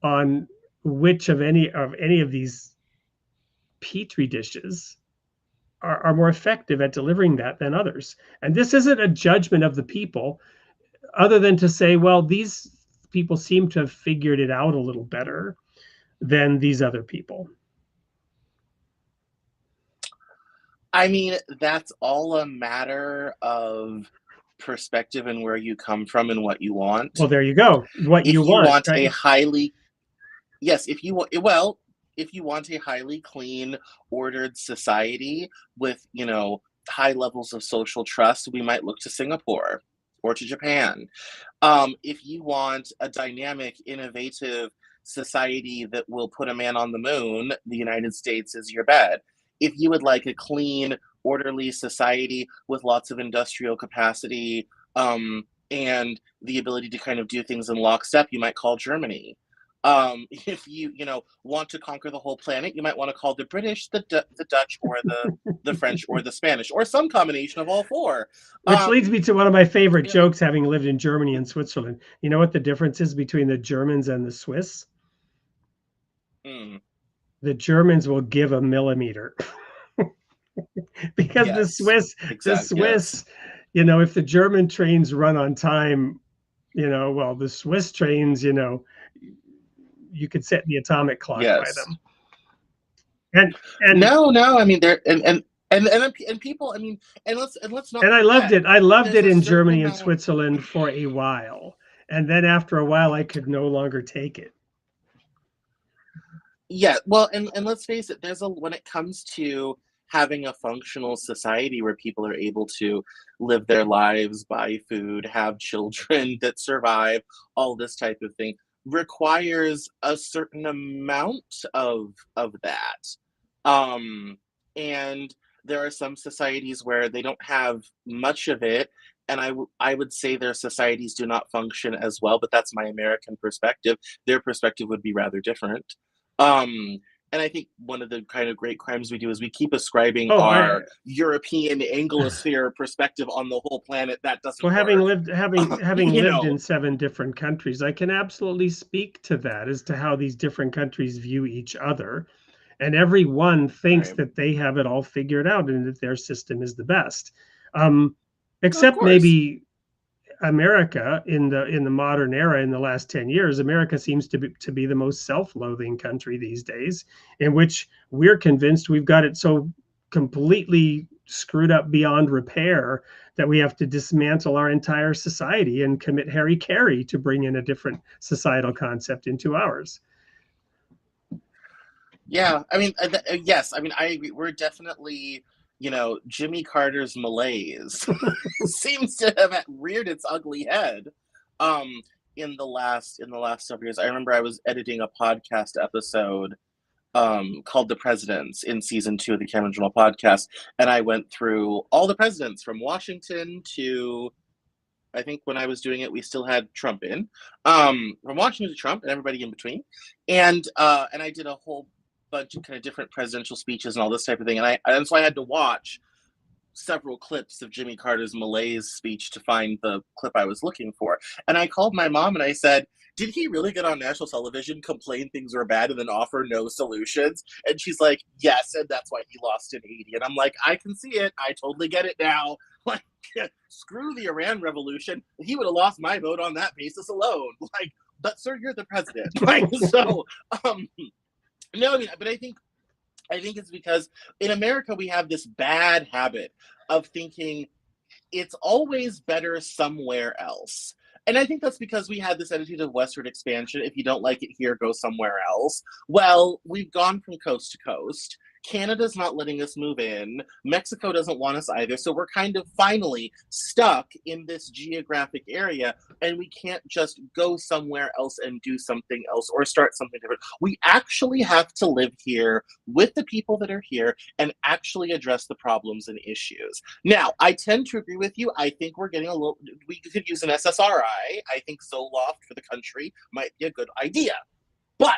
on which of any of these petri dishes are more effective at delivering that than others? And this isn't a judgment of the people, other than to say, well, these people seem to have figured it out a little better than these other people. I mean, that's all a matter of perspective and where you come from and what you want. Well, there you go. What If you you want right? a highly, yes, if you want, well, if you want a highly clean, ordered society with, you know, high levels of social trust, we might look to Singapore or to Japan. If you want a dynamic, innovative society that will put a man on the moon, the United States is your bet. If you would like a clean, orderly society with lots of industrial capacity and the ability to kind of do things in lockstep, you might call Germany. If you know, want to conquer the whole planet, you might want to call the British, the Dutch, or the French, or the Spanish, or some combination of all four. Which leads me to one of my favorite Yeah. jokes, having lived in Germany and Switzerland. You know what the difference is between the Germans and the Swiss? The Germans will give a millimeter. Because Yes, the Swiss, you know, if the German trains run on time, you know, well, the Swiss trains, you know, you could set the atomic clock by them. And no, I mean, there and people, I mean, and let's not. And I loved it. I loved it in Germany and amount... Switzerland for a while, and then after a while, I could no longer take it. Yeah, well, and let's face it, when it comes to having a functional society where people are able to live their lives, buy food, have children that survive, all this type of thing requires a certain amount of that. And There are some societies where they don't have much of it, and I would say their societies do not function as well, but that's my American perspective. Their perspective would be rather different. Um, and I think one of the kind of great crimes we do is we keep ascribing Oh, our European Anglosphere perspective on the whole planet. That doesn't well, work. having You lived know, in 7 different countries, I can absolutely speak to that as to how these different countries view each other. And everyone thinks right? that they have it all figured out and that their system is the best. Of Except course. maybe America in the modern era, in the last 10 years, America seems to be the most self-loathing country these days, in which we're convinced we've got it so completely screwed up beyond repair that we have to dismantle our entire society and commit Harry Carey to bring in a different societal concept into ours. Yeah, I mean, yes, I mean, I agree. We're definitely, Jimmy Carter's malaise seems to have reared its ugly head um in the last several years. I remember I was editing a podcast episode called The Presidents in season 2 of the Cameron Journal podcast, and I went through all the presidents from Washington to, I think when I was doing it, we still had Trump in, from Washington to Trump and everybody in between. And I did a whole bunch of kind of different presidential speeches and all this type of thing. And so I had to watch several clips of Jimmy Carter's malaise speech to find the clip I was looking for. And I called my mom and I said, did he really get on national television, complain things were bad, and then offer no solutions? And she's like, yes, and that's why he lost in 80. And I'm like, I can see it. I totally get it now. Like, screw the Iran revolution. He would have lost my vote on that basis alone. Like, but sir, you're the president. Like, so, no, I mean, but I think it's because in America we have this bad habit of thinking it's always better somewhere else. And I think that's because we had this attitude of westward expansion. If you don't like it here, go somewhere else. Well, we've gone from coast to coast. Canada's not letting us move in. Mexico doesn't want us either. So we're kind of finally stuck in this geographic area, and we can't just go somewhere else and do something else or start something different. We actually have to live here with the people that are here and actually address the problems and issues. Now, I tend to agree with you. I think we're getting we could use an SSRI. I think Zoloft for the country might be a good idea. But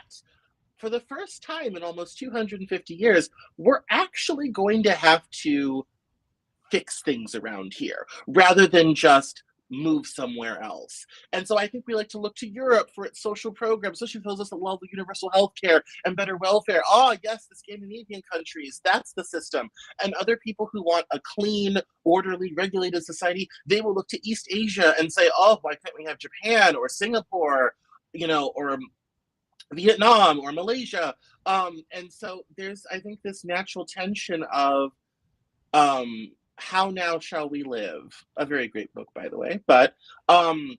for the first time in almost 250 years, we're actually going to have to fix things around here rather than just move somewhere else. And so I think we like to look to Europe for its social programs, especially those that love the universal health care and better welfare. Oh, yes, the Scandinavian countries, that's the system. And other people who want a clean, orderly, regulated society, they will look to East Asia and say, oh, why can't we have Japan or Singapore, or Vietnam or Malaysia. And so there's, I think, this natural tension of how now shall we live? A very great book, by the way. But and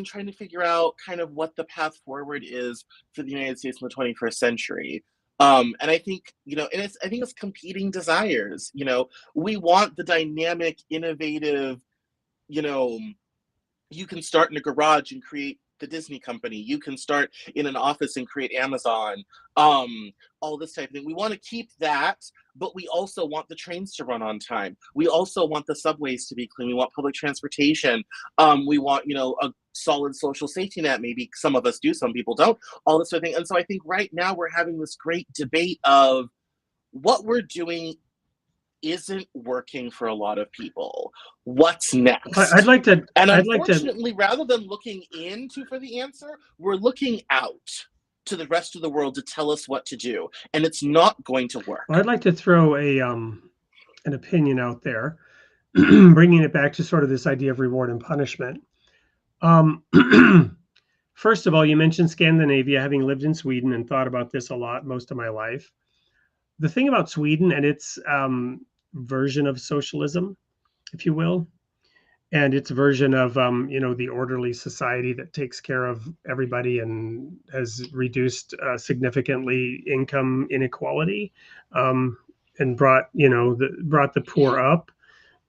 trying to figure out kind of what the path forward is for the United States in the 21st century. And I think, I think it's competing desires. We want the dynamic, innovative, you can start in a garage and create the Disney company. You can start in an office and create Amazon, all this type of thing. We want to keep that, but we also want the trains to run on time. We also want the subways to be clean. We want public transportation. We want, a solid social safety net. Maybe some of us do, some people don't, all this sort of thing. And so I think right now we're having this great debate of what we're doing isn't working for a lot of people. What's next? I'd like to. And unfortunately, rather than looking for the answer, we're looking out to the rest of the world to tell us what to do, and it's not going to work. Well, I'd like to throw an opinion out there, bringing it back to sort of this idea of reward and punishment. First of all, you mentioned Scandinavia, having lived in Sweden and thought about this a lot most of my life. The thing about Sweden and its version of socialism, if you will, and its version of the orderly society that takes care of everybody and has reduced significantly income inequality, and brought the poor up,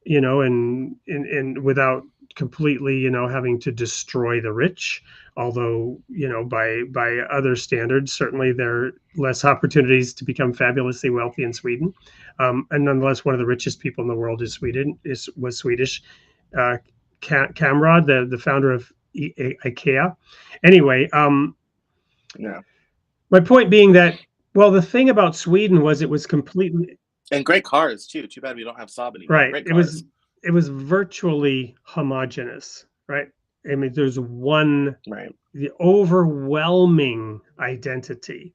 and without completely, having to destroy the rich, although, by other standards, certainly there are less opportunities to become fabulously wealthy in Sweden. And nonetheless, one of the richest people in the world was Swedish. Kamrad, the founder of IKEA. Anyway, Yeah. my point being that, well, the thing about Sweden was it was completely, And great cars too. Too bad we don't have Saab anymore. right. Great It cars. was virtually homogenous, right? I mean, there's one, Right. the overwhelming identity,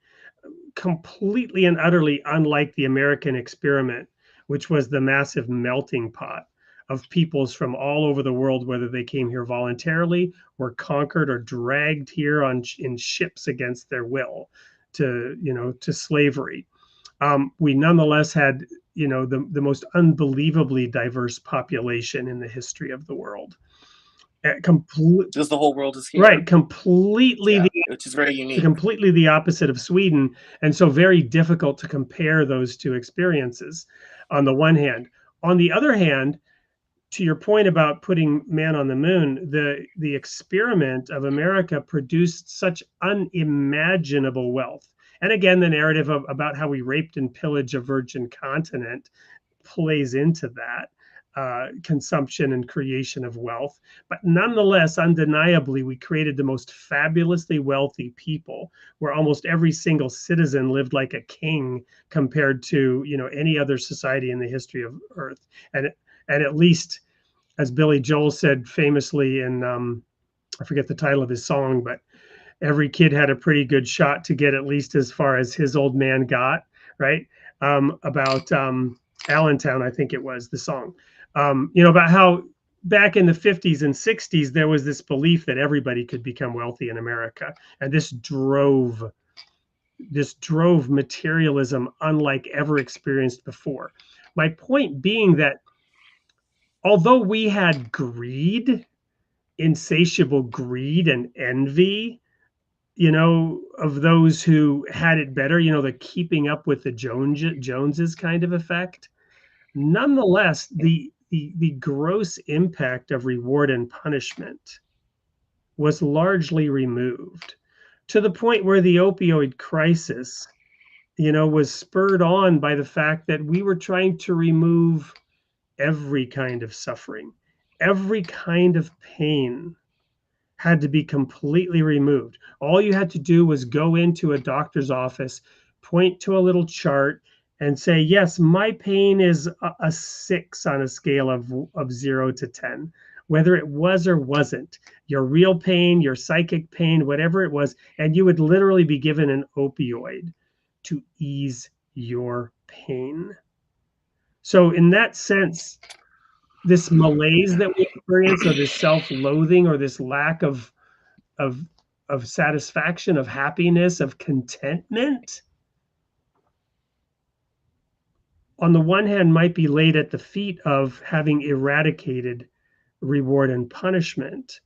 completely and utterly unlike the American experiment, which was the massive melting pot of peoples from all over the world, whether they came here voluntarily, were conquered, or dragged here in ships against their will to slavery. We nonetheless had, the most unbelievably diverse population in the history of the world. Because the whole world is here. Right, completely, which is very unique. completely the opposite of Sweden, and so very difficult to compare those two experiences on the one hand. On the other hand, to your point about putting man on the moon, the experiment of America produced such unimaginable wealth. And again, the narrative about how we raped and pillaged a virgin continent plays into that consumption and creation of wealth. But nonetheless, undeniably, we created the most fabulously wealthy people, where almost every single citizen lived like a king compared to any other society in the history of Earth. And at least, as Billy Joel said famously in I forget the title of his song, but every kid had a pretty good shot to get at least as far as his old man got, right? About Allentown, I think it was the song. About how back in the 50s and 60s, there was this belief that everybody could become wealthy in America. And this drove materialism unlike ever experienced before. My point being that although we had greed, insatiable greed and envy, of those who had it better, the keeping up with the Joneses kind of effect, nonetheless, the gross impact of reward and punishment was largely removed, to the point where the opioid crisis, was spurred on by the fact that we were trying to remove every kind of suffering, every kind of pain had to be completely removed. All you had to do was go into a doctor's office, point to a little chart, and say, yes, my pain is a 6 on a scale of 0 to 10, whether it was or wasn't, your real pain, your psychic pain, whatever it was, and you would literally be given an opioid to ease your pain. So in that sense, this malaise that we experience, or this self-loathing, or this lack of satisfaction, of happiness, of contentment, on the one hand might be laid at the feet of having eradicated reward and punishment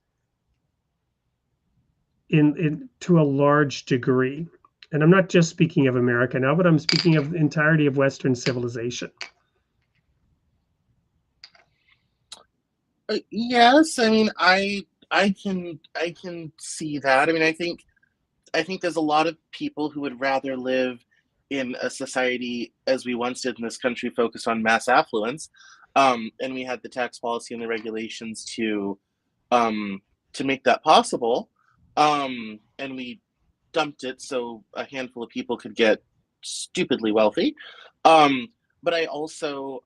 in to a large degree. And I'm not just speaking of America now, but I'm speaking of the entirety of Western civilization. Yes, I mean, I can see that. I mean, I think there's a lot of people who would rather live in a society as we once did in this country, focused on mass affluence, and we had the tax policy and the regulations to make that possible, and we dumped it so a handful of people could get stupidly wealthy. But I also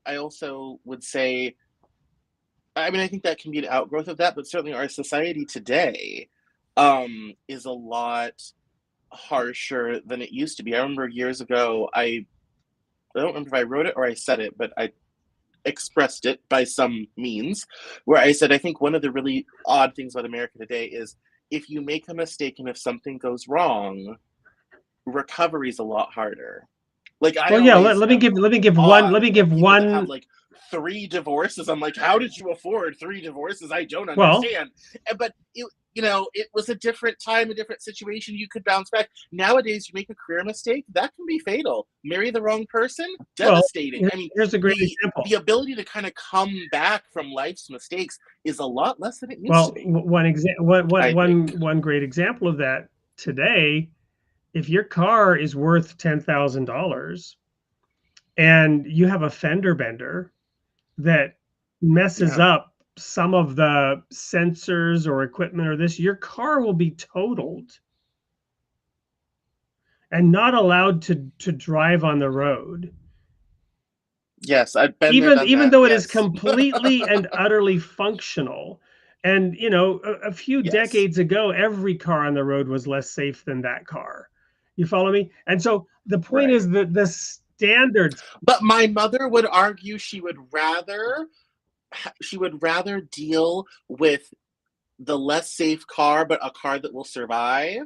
would say, I mean, I think that can be an outgrowth of that, but certainly our society today is a lot harsher than it used to be. I remember years ago, I don't remember if I wrote it or I said it, but I expressed it by some means, where I said, I think one of the really odd things about America today is if you make a mistake and if something goes wrong, recovery is a lot harder. Like, let me give one have like 3 divorces. I'm like, how did you afford 3 divorces? I don't understand. But it was a different time, a different situation. You could bounce back. Nowadays, you make a career mistake, that can be fatal. Marry the wrong person, devastating. Well, I mean, here's a great example. The ability to kind of come back from life's mistakes is a lot less than it used Well, to be. one great example of that today, if your car is worth $10,000 and you have a fender bender that messes up some of the sensors or equipment or this, your car will be totaled and not allowed to drive on the road. Yes, I've been even there, even though it is completely and utterly functional. And a few decades ago, every car on the road was less safe than that car. You follow me? And so the point is that the standards. But my mother would argue she would rather deal with the less safe car, but a car that will survive,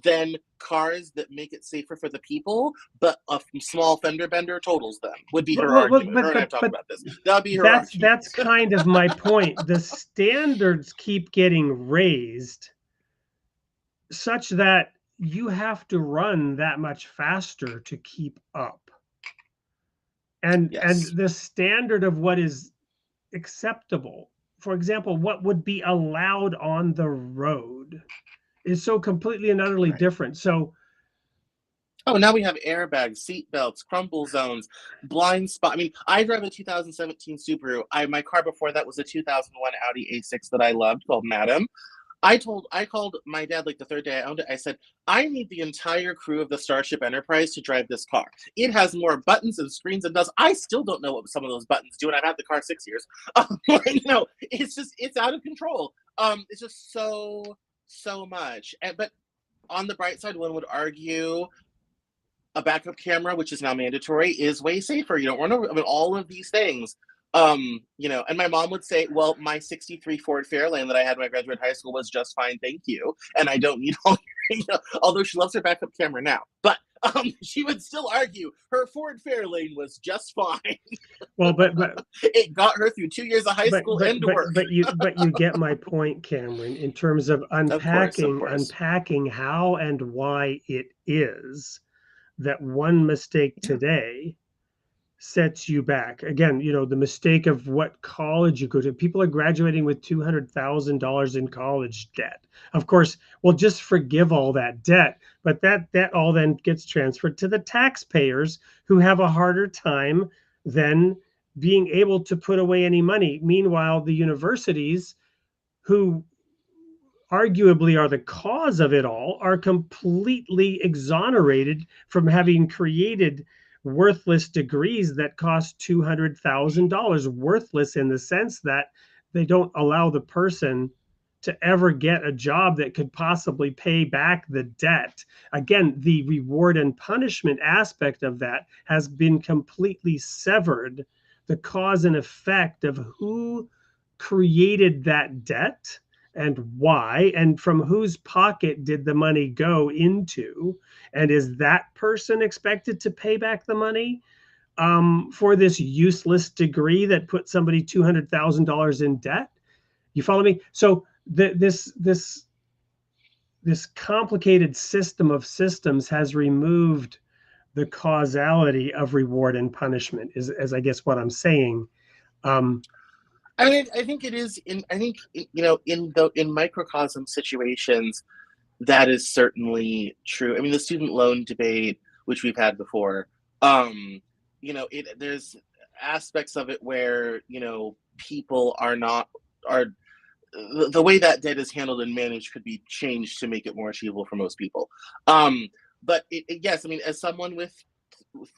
than cars that make it safer for the people, but a small fender bender totals them. Would be her argument. Her and I talked about this. That would be her argument. That's kind of my point. The standards keep getting raised such that you have to run that much faster to keep up. And the standard of what is acceptable, for example, what would be allowed on the road, is so completely and utterly different. So, now we have airbags, seat belts, crumple zones, blind spot. I mean, I drive a 2017 Subaru. My car before that was a 2001 Audi A6 that I loved called Madam. I called my dad like the third day I owned it. I said, I need the entire crew of the Starship Enterprise to drive this car. It has more buttons and screens and does. I still don't know what some of those buttons do, and I've had the car 6 years. It's out of control. It's just so much. But on the bright side, one would argue a backup camera, which is now mandatory, is way safer. You don't run over. I mean, all of these things. And my mom would say, well, my 63 Ford Fairlane that I had when I graduated high school was just fine, thank you. And I don't need all although she loves her backup camera now. But she would still argue her Ford Fairlane was just fine. Well, but it got her through 2 years of high school and to work. But you get my point, Cameron, in terms of unpacking how and why it is that one mistake today sets you back. Again, the mistake of what college you go to. People are graduating with $200,000 in college debt. Of course, we'll just forgive all that debt, but that all then gets transferred to the taxpayers, who have a harder time than being able to put away any money. Meanwhile, the universities, who arguably are the cause of it all, are completely exonerated from having created worthless degrees that cost $200,000. Worthless in the sense that they don't allow the person to ever get a job that could possibly pay back the debt. Again, the reward and punishment aspect of that has been completely severed. The cause and effect of who created that debt and why, and from whose pocket did the money go into, and is that person expected to pay back the money for this useless degree that put somebody $200,000 in debt? You follow me? So this complicated system of systems has removed the causality of reward and punishment, is I guess what I'm saying. I mean, I think it is in microcosm situations, that is certainly true. I mean, the student loan debate, which we've had before, there's aspects of it where, people are the way that debt is handled and managed could be changed to make it more achievable for most people. But yes, I mean, as someone with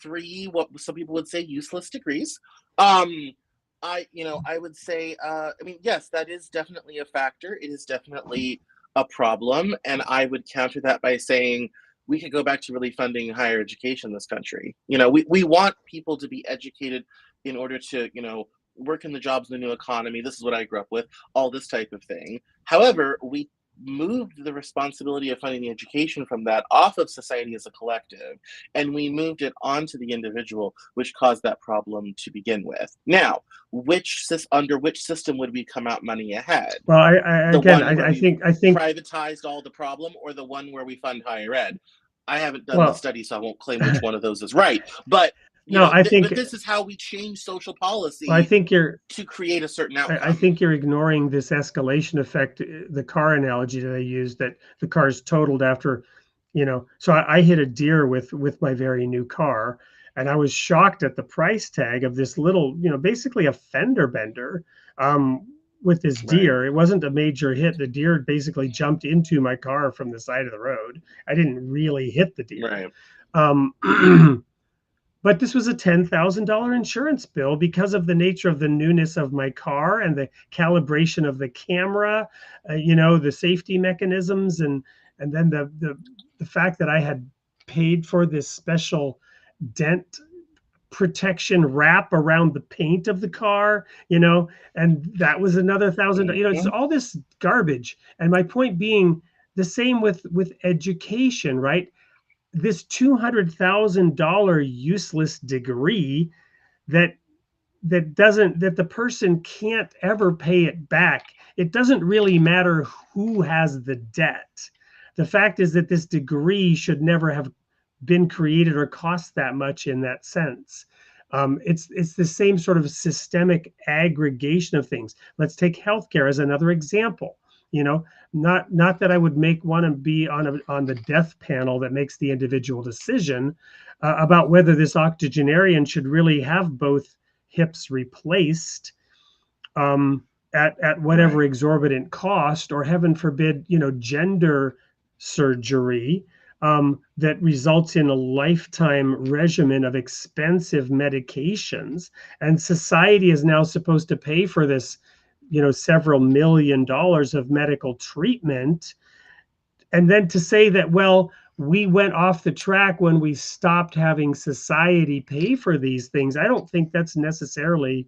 3, what some people would say, useless degrees, I would say, yes, that is definitely a factor. It is definitely a problem. And I would counter that by saying we could go back to really funding higher education in this country. We want people to be educated in order to, work in the jobs in the new economy. This is what I grew up with, all this type of thing. However, we moved the responsibility of funding the education from that off of society as a collective, and we moved it onto the individual, which caused that problem to begin with. Now, under which system would we come out money ahead? Well, I think privatized all the problem, or the one where we fund higher ed? I haven't done the study, so I won't claim which one of those is right. But but this is how we change social policy. I think to create a certain outcome. I think you're ignoring this escalation effect, the car analogy that I used, that the car's totaled after, So I hit a deer with my very new car, and I was shocked at the price tag of this little, basically a fender bender. With this deer. It wasn't a major hit. The deer basically jumped into my car from the side of the road. I didn't really hit the deer. But this was a $10,000 insurance bill because of the nature of the newness of my car and the calibration of the camera, the safety mechanisms, and then the fact that I had paid for this special dent protection wrap around the paint of the car, and that was another $1,000. It's all this garbage. And my point being, the same with education, right? This $200,000 useless degree that the person can't ever pay it back. It doesn't really matter who has the debt. The fact is that this degree should never have been created or cost that much in that sense. It's the same sort of systemic aggregation of things. Let's take healthcare as another example. Not that I would want to be on the death panel that makes the individual decision about whether this octogenarian should really have both hips replaced at whatever exorbitant cost, or heaven forbid, gender surgery that results in a lifetime regimen of expensive medications. And society is now supposed to pay for this, several $1 million of medical treatment. And then to say that, well, we went off the track when we stopped having society pay for these things, I don't think that's necessarily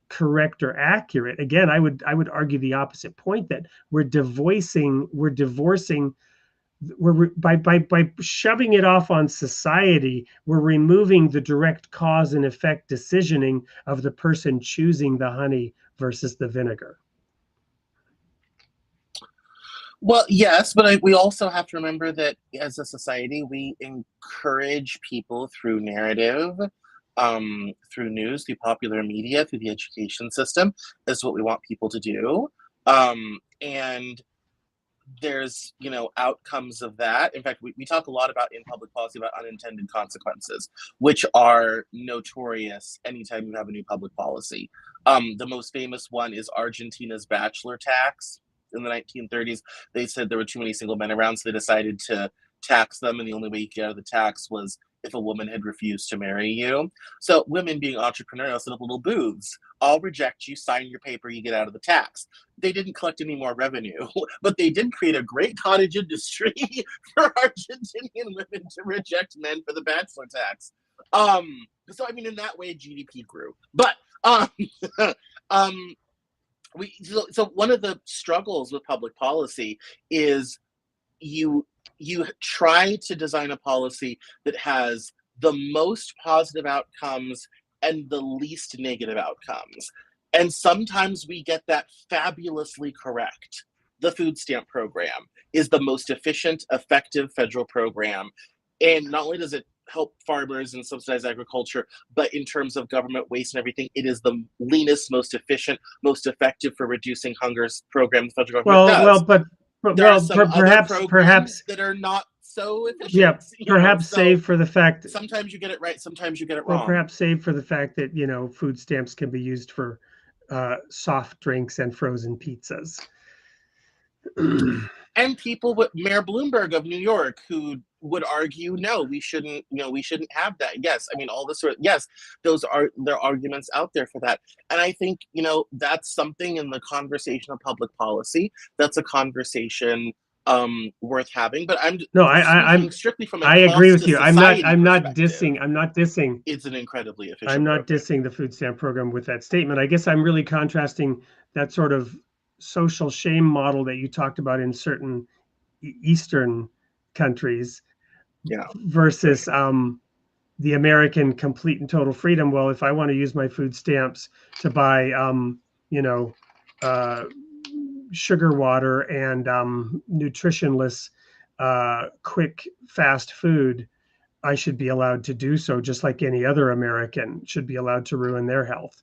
correct or accurate. Again, I would argue the opposite point, that by shoving it off on society, we're removing the direct cause and effect decisioning of the person choosing the honey versus the vinegar. Well, yes, but we also have to remember that as a society, we encourage people through narrative, through news, through popular media, through the education system, is what we want people to do. And there's, outcomes of that. In fact, we talk a lot about in public policy about unintended consequences, which are notorious anytime you have a new public policy. The most famous one is Argentina's bachelor tax. In the 1930s, they said there were too many single men around, so they decided to tax them, and the only way you could get out of the tax was if a woman had refused to marry you. So women, being entrepreneurial, set up little booths. I'll reject you, sign your paper, you get out of the tax. They didn't collect any more revenue, but they did create a great cottage industry for Argentinian women to reject men for the bachelor tax. So I mean, in that way, GDP grew. But so one of the struggles with public policy is you try to design a policy that has the most positive outcomes and the least negative outcomes. And sometimes we get that fabulously correct. The food stamp program is the most efficient, effective federal program. And not only does it help farmers and subsidize agriculture, but in terms of government waste and everything, it is the leanest, most efficient, most effective for reducing hunger program the federal government does. Perhaps that are not so efficient. Yeah, perhaps save for the fact sometimes you get it right, sometimes you get it wrong. Perhaps save for the fact that food stamps can be used for soft drinks and frozen pizzas. And people with Mayor Bloomberg of New York who would argue, no, we shouldn't have that. Yes, I mean, all this yes, there are arguments out there for that. And I think, that's something in the conversation of public policy. That's a conversation worth having. But I'm strictly from I agree with you. I'm not dissing. It's an incredibly efficient I'm not dissing the food stamp program with that statement. I guess I'm really contrasting that sort of social shame model that you talked about in certain Eastern countries Yeah. versus the American complete and total freedom. Well, if I want to use my food stamps to buy, you know, sugar water and nutritionless, quick, fast food, I should be allowed to do so, just like any other American should be allowed to ruin their health.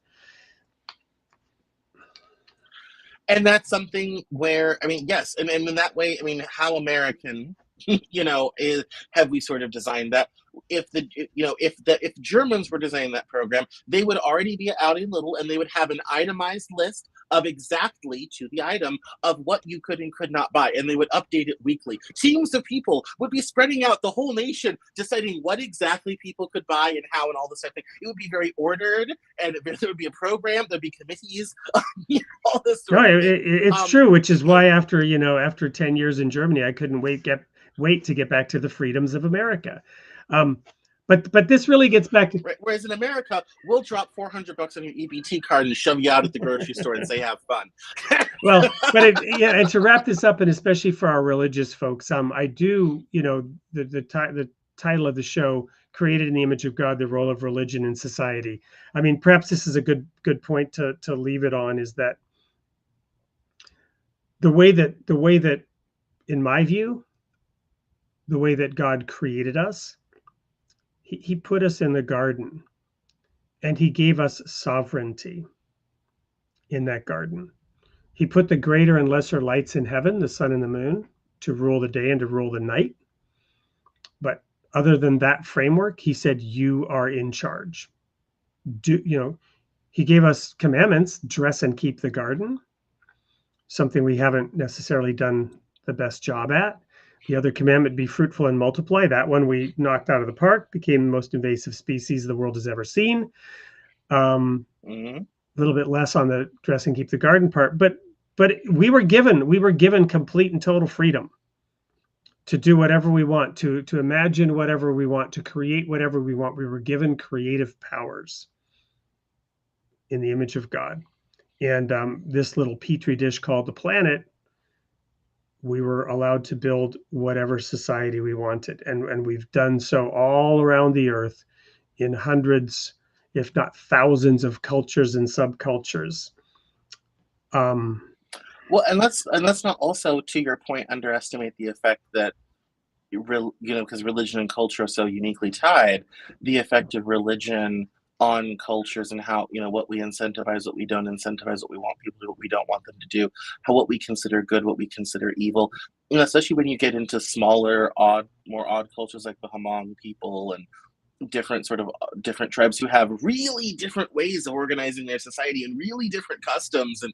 And that's something where, I mean, yes, and in that way, I mean, how American, have we sort of designed that? If if Germans were designing that program, they would already be out a little, and they would have an itemized list of exactly to the item of what you could and could not buy, and they would update it weekly. Teams of people would be spreading out the whole nation, deciding what exactly people could buy and how and all this type of thing. It would be very ordered, and there would be a program, there'd be committees, all this sort of thing. It's true, which is why after 10 years in Germany, I couldn't wait to get back to the freedoms of America. But this really gets back to, whereas in America, we'll drop $400 on your EBT card and shove you out at the grocery store and say, have fun. Well, but and to wrap this up, and especially for our religious folks, I do, the title of the show, Created in the Image of God, the Role of Religion in Society. I mean, perhaps this is a good point to leave it on, is that the way that, in my view, the way that God created us, he put us in the garden, and he gave us sovereignty in that garden. He put the greater and lesser lights in heaven, the sun and the moon, to rule the day and to rule the night. But other than that framework, he said, you are in charge. He gave us commandments: dress and keep the garden, something we haven't necessarily done the best job at. The other commandment, be fruitful and multiply, that one we knocked out of the park, became the most invasive species the world has ever seen. A little bit less on the dress and keep the garden part, but we were given complete and total freedom to do whatever we want, to imagine whatever we want, to create whatever we want. We were given creative powers in the image of God. And this little petri dish called the planet, we were allowed to build whatever society we wanted. And we've done so all around the earth in hundreds, if not thousands, of cultures and subcultures. Well, and let's not also, to your point, underestimate the effect that, because religion and culture are so uniquely tied, the effect of religion on cultures and how, what we incentivize, what we don't incentivize, what we want people to do, what we don't want them to do, what we consider good, what we consider evil. Especially when you get into smaller, more odd cultures like the Hmong people and different tribes who have really different ways of organizing their society and really different customs and,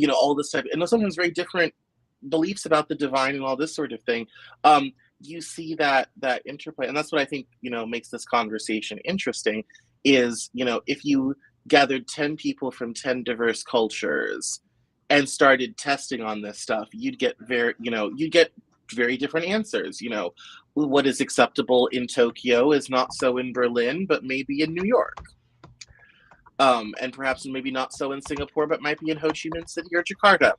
all this type, and sometimes very different beliefs about the divine and all this sort of thing. You see that interplay, and that's what I think, makes this conversation interesting. Is, if you gathered 10 people from 10 diverse cultures and started testing on this stuff, you'd get very different answers. What is acceptable in Tokyo is not so in Berlin, but maybe in New York. And perhaps maybe not so in Singapore, but might be in Ho Chi Minh City or Jakarta.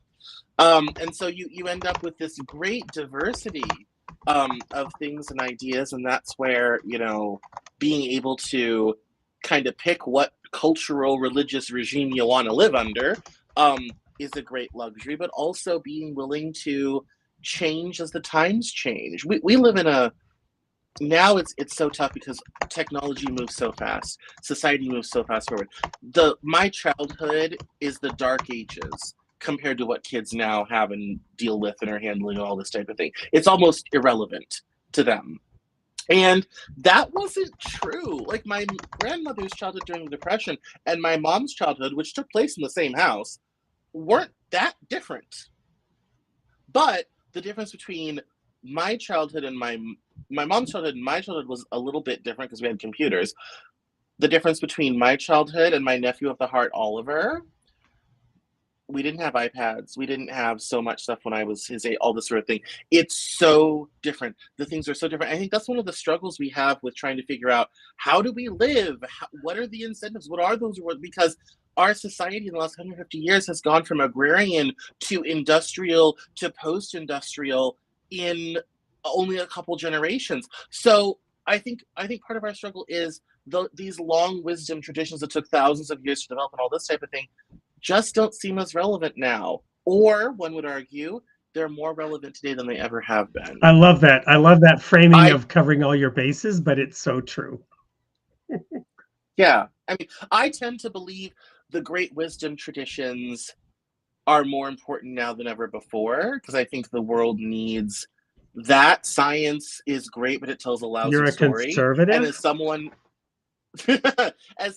And so you end up with this great diversity of things and ideas, and that's where, being able to kind of pick what cultural religious regime you want to live under is a great luxury, but also being willing to change as the times change. We live in now it's so tough because technology moves so fast, society moves so fast forward. My childhood is the dark ages compared to what kids now have and deal with and are handling all this type of thing. It's almost irrelevant to them. And that wasn't true. Like my grandmother's childhood during the Depression and my mom's childhood, which took place in the same house, weren't that different. But the difference between my childhood and my mom's childhood and my childhood was a little bit different because we had computers. The difference between my childhood and my nephew of the heart, Oliver, we didn't have iPads. We didn't have so much stuff when I was his age, all this sort of thing. It's so different. The things are so different. I think that's one of the struggles we have with trying to figure out, how do we live? What are the incentives? What are those rewards? Because our society in the last 150 years has gone from agrarian to industrial to post-industrial in only a couple generations. So I think part of our struggle is these long wisdom traditions that took thousands of years to develop and all this type of thing just don't seem as relevant now. Or one would argue they're more relevant today than they ever have been. I love that. I love that framing of covering all your bases, but it's so true. Yeah. I mean, I tend to believe the great wisdom traditions are more important now than ever before, because I think the world needs that. Science is great, but it tells a lousy You're a story. conservative? And as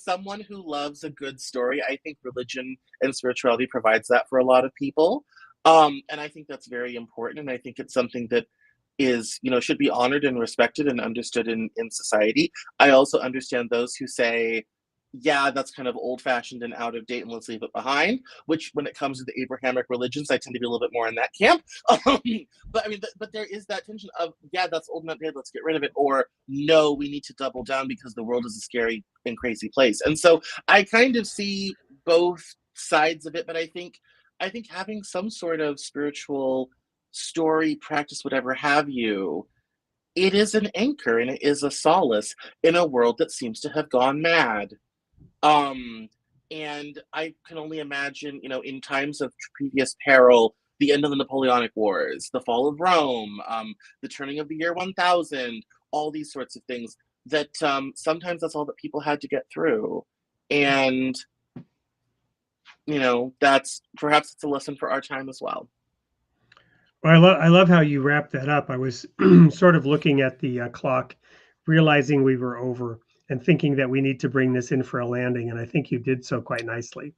someone who loves a good story, I think religion and spirituality provides that for a lot of people. And I think that's very important. And I think it's something that is, should be honored and respected and understood in society. I also understand those who say, yeah, that's kind of old-fashioned and out of date and let's leave it behind, which when it comes to the Abrahamic religions, I tend to be a little bit more in that camp. But I mean, but there is that tension of, yeah, that's old and outdated, let's get rid of it, or no, we need to double down because the world is a scary and crazy place. And so I kind of see both sides of it, but I think having some sort of spiritual story, practice, whatever have you, it is an anchor and it is a solace in a world that seems to have gone mad. And I can only imagine, in times of previous peril, the end of the Napoleonic Wars, the fall of Rome, the turning of the year 1000, all these sorts of things that sometimes that's all that people had to get through. And, that's perhaps it's a lesson for our time as well. Well, I love how you wrapped that up. I was sort of looking at the clock, realizing we were over, and thinking that we need to bring this in for a landing. And I think you did so quite nicely.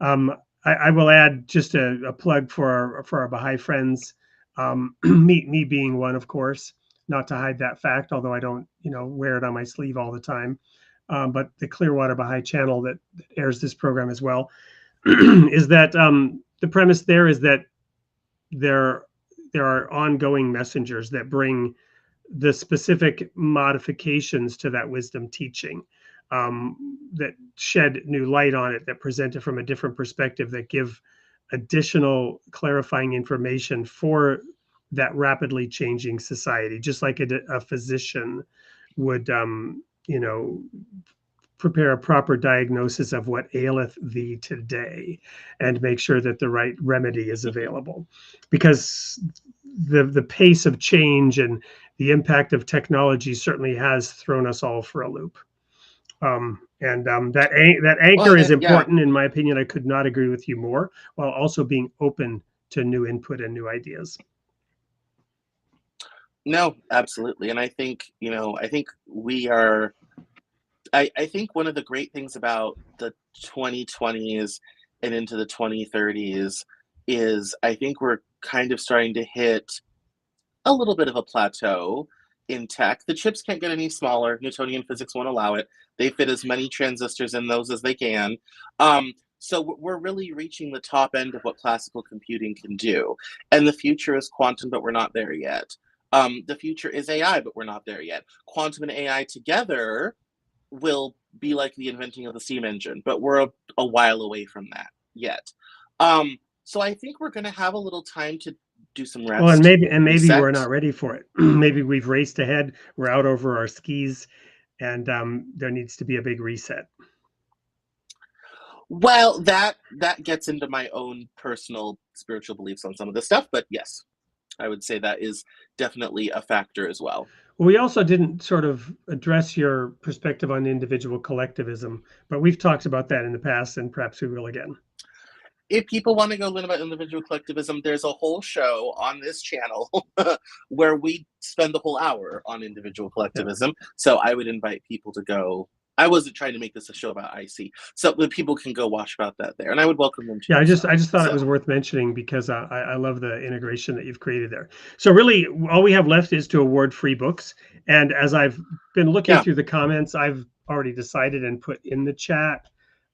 I will add just a plug for our Baha'i friends, me being one, of course, not to hide that fact, although I don't, wear it on my sleeve all the time. But the Clearwater Baha'i channel that airs this program as well, is that the premise there is that there are ongoing messengers that bring the specific modifications to that wisdom teaching, that shed new light on it, that present it from a different perspective, that give additional clarifying information for that rapidly changing society, just like a physician would, prepare a proper diagnosis of what aileth thee today and make sure that the right remedy is available. Because the pace of change and the impact of technology certainly has thrown us all for a loop. That anchor is important, in my opinion. I could not agree with you more, while also being open to new input and new ideas. No, absolutely. And I think, we are, I think one of the great things about the 2020s and into the 2030s is I think we're kind of starting to hit a little bit of a plateau in tech. The chips can't get any smaller. Newtonian physics won't allow it. They fit as many transistors in those as they can. So we're really reaching the top end of what classical computing can do. And the future is quantum, but we're not there yet. The future is AI, but we're not there yet. Quantum and AI together will be like the inventing of the steam engine, but we're a while away from that yet. So I think we're going to have a little time to do some rest. Well, and maybe we're not ready for it. Maybe we've raced ahead. We're out over our skis, and there needs to be a big reset. Well, that gets into my own personal spiritual beliefs on some of this stuff, but yes, I would say that is definitely a factor as well. We also didn't sort of address your perspective on individual collectivism, but we've talked about that in the past, and perhaps we will again. If people want to go learn about individual collectivism, there's a whole show on this channel where we spend the whole hour on individual collectivism. Yeah. So I would invite people to go. I wasn't trying to make this a show about IC, so that people can go watch about that there, and I would welcome them to. Yeah, I just thought it was worth mentioning because I love the integration that you've created there. So really, all we have left is to award free books, and as I've been looking through the comments, I've already decided and put in the chat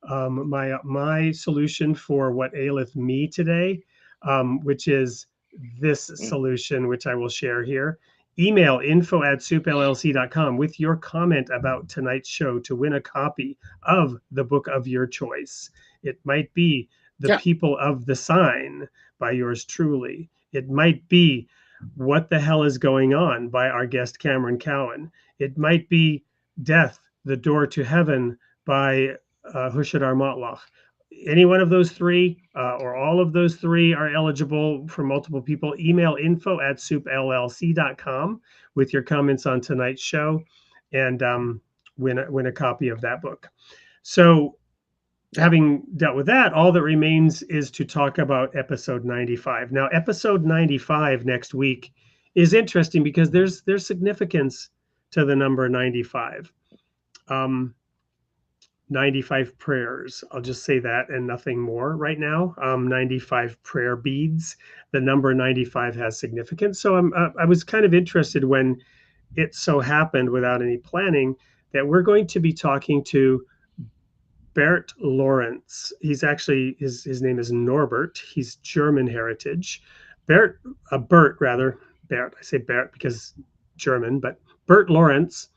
my solution for what aileth me today, which is this solution, which I will share here. Email info@soupllc.com with your comment about tonight's show to win a copy of the book of your choice. It might be The Yeah. People of the Sign by yours truly. It might be What the Hell is Going On by our guest Cameron Cowan. It might be Death, the Door to Heaven by Hushadar Motlach. Any one of those three or all of those three are eligible for multiple people. Email info@soupllc.com with your comments on tonight's show, and win a copy of that book. So having dealt with that, all that remains is to talk about episode 95. Now, episode 95 next week is interesting because there's significance to the number 95. 95 prayers. I'll just say that and nothing more right now. 95 prayer beads. The number 95 has significance. So I was kind of interested when it so happened, without any planning, that we're going to be talking to Bert Lawrence. He's actually, his name is Norbert. He's German heritage. Bert, I say Bert because German, but Bert Lawrence,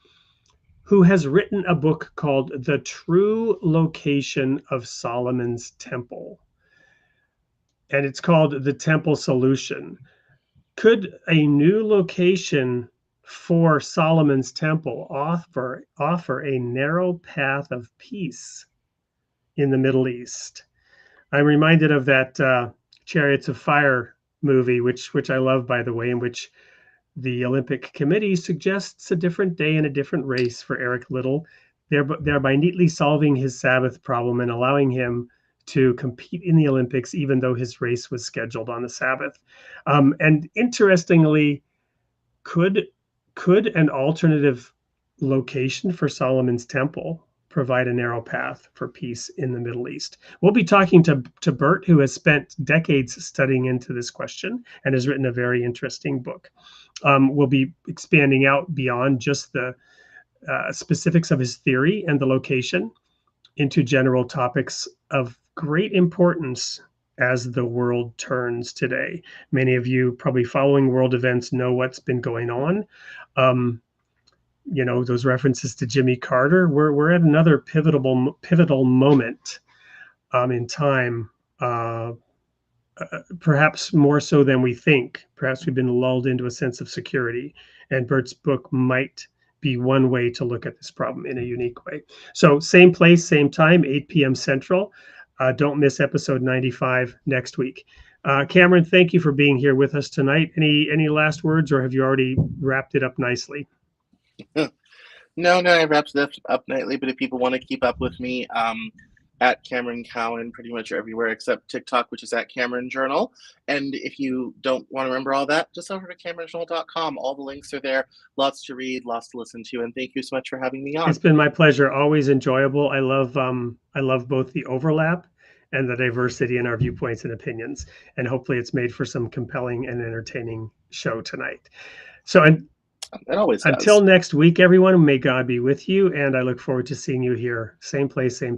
who has written a book called The True Location of Solomon's Temple. And it's called The Temple Solution. Could a new location for Solomon's Temple offer a narrow path of peace in the Middle East? I'm reminded of that Chariots of Fire movie, which I love, by the way, in which the Olympic Committee suggests a different day and a different race for Eric Liddell, thereby neatly solving his Sabbath problem and allowing him to compete in the Olympics, even though his race was scheduled on the Sabbath. And interestingly, could an alternative location for Solomon's Temple provide a narrow path for peace in the Middle East? We'll be talking to Bert, who has spent decades studying into this question and has written a very interesting book. We'll be expanding out beyond just the specifics of his theory and the location into general topics of great importance as the world turns today. Many of you probably following world events know what's been going on. Those references to Jimmy Carter, we're at another pivotal moment in time, perhaps more so than we think. Perhaps we've been lulled into a sense of security, and Bert's book might be one way to look at this problem in a unique way. So same place, same time, 8 p.m. Central. Don't miss episode 95 next week. Cameron, thank you for being here with us tonight. Any last words, or have you already wrapped it up nicely? No, I wrapped it up nightly, but if people want to keep up with me, at Cameron Cowan, pretty much everywhere except TikTok, which is at Cameron Journal. And if you don't want to remember all that, just over to CameronJournal.com. All the links are there. Lots to read, lots to listen to. And thank you so much for having me on. It's been my pleasure. Always enjoyable. I love both the overlap and the diversity in our viewpoints and opinions. And hopefully it's made for some compelling and entertaining show tonight. So it always does. Until next week, everyone, may God be with you. And I look forward to seeing you here. Same place, same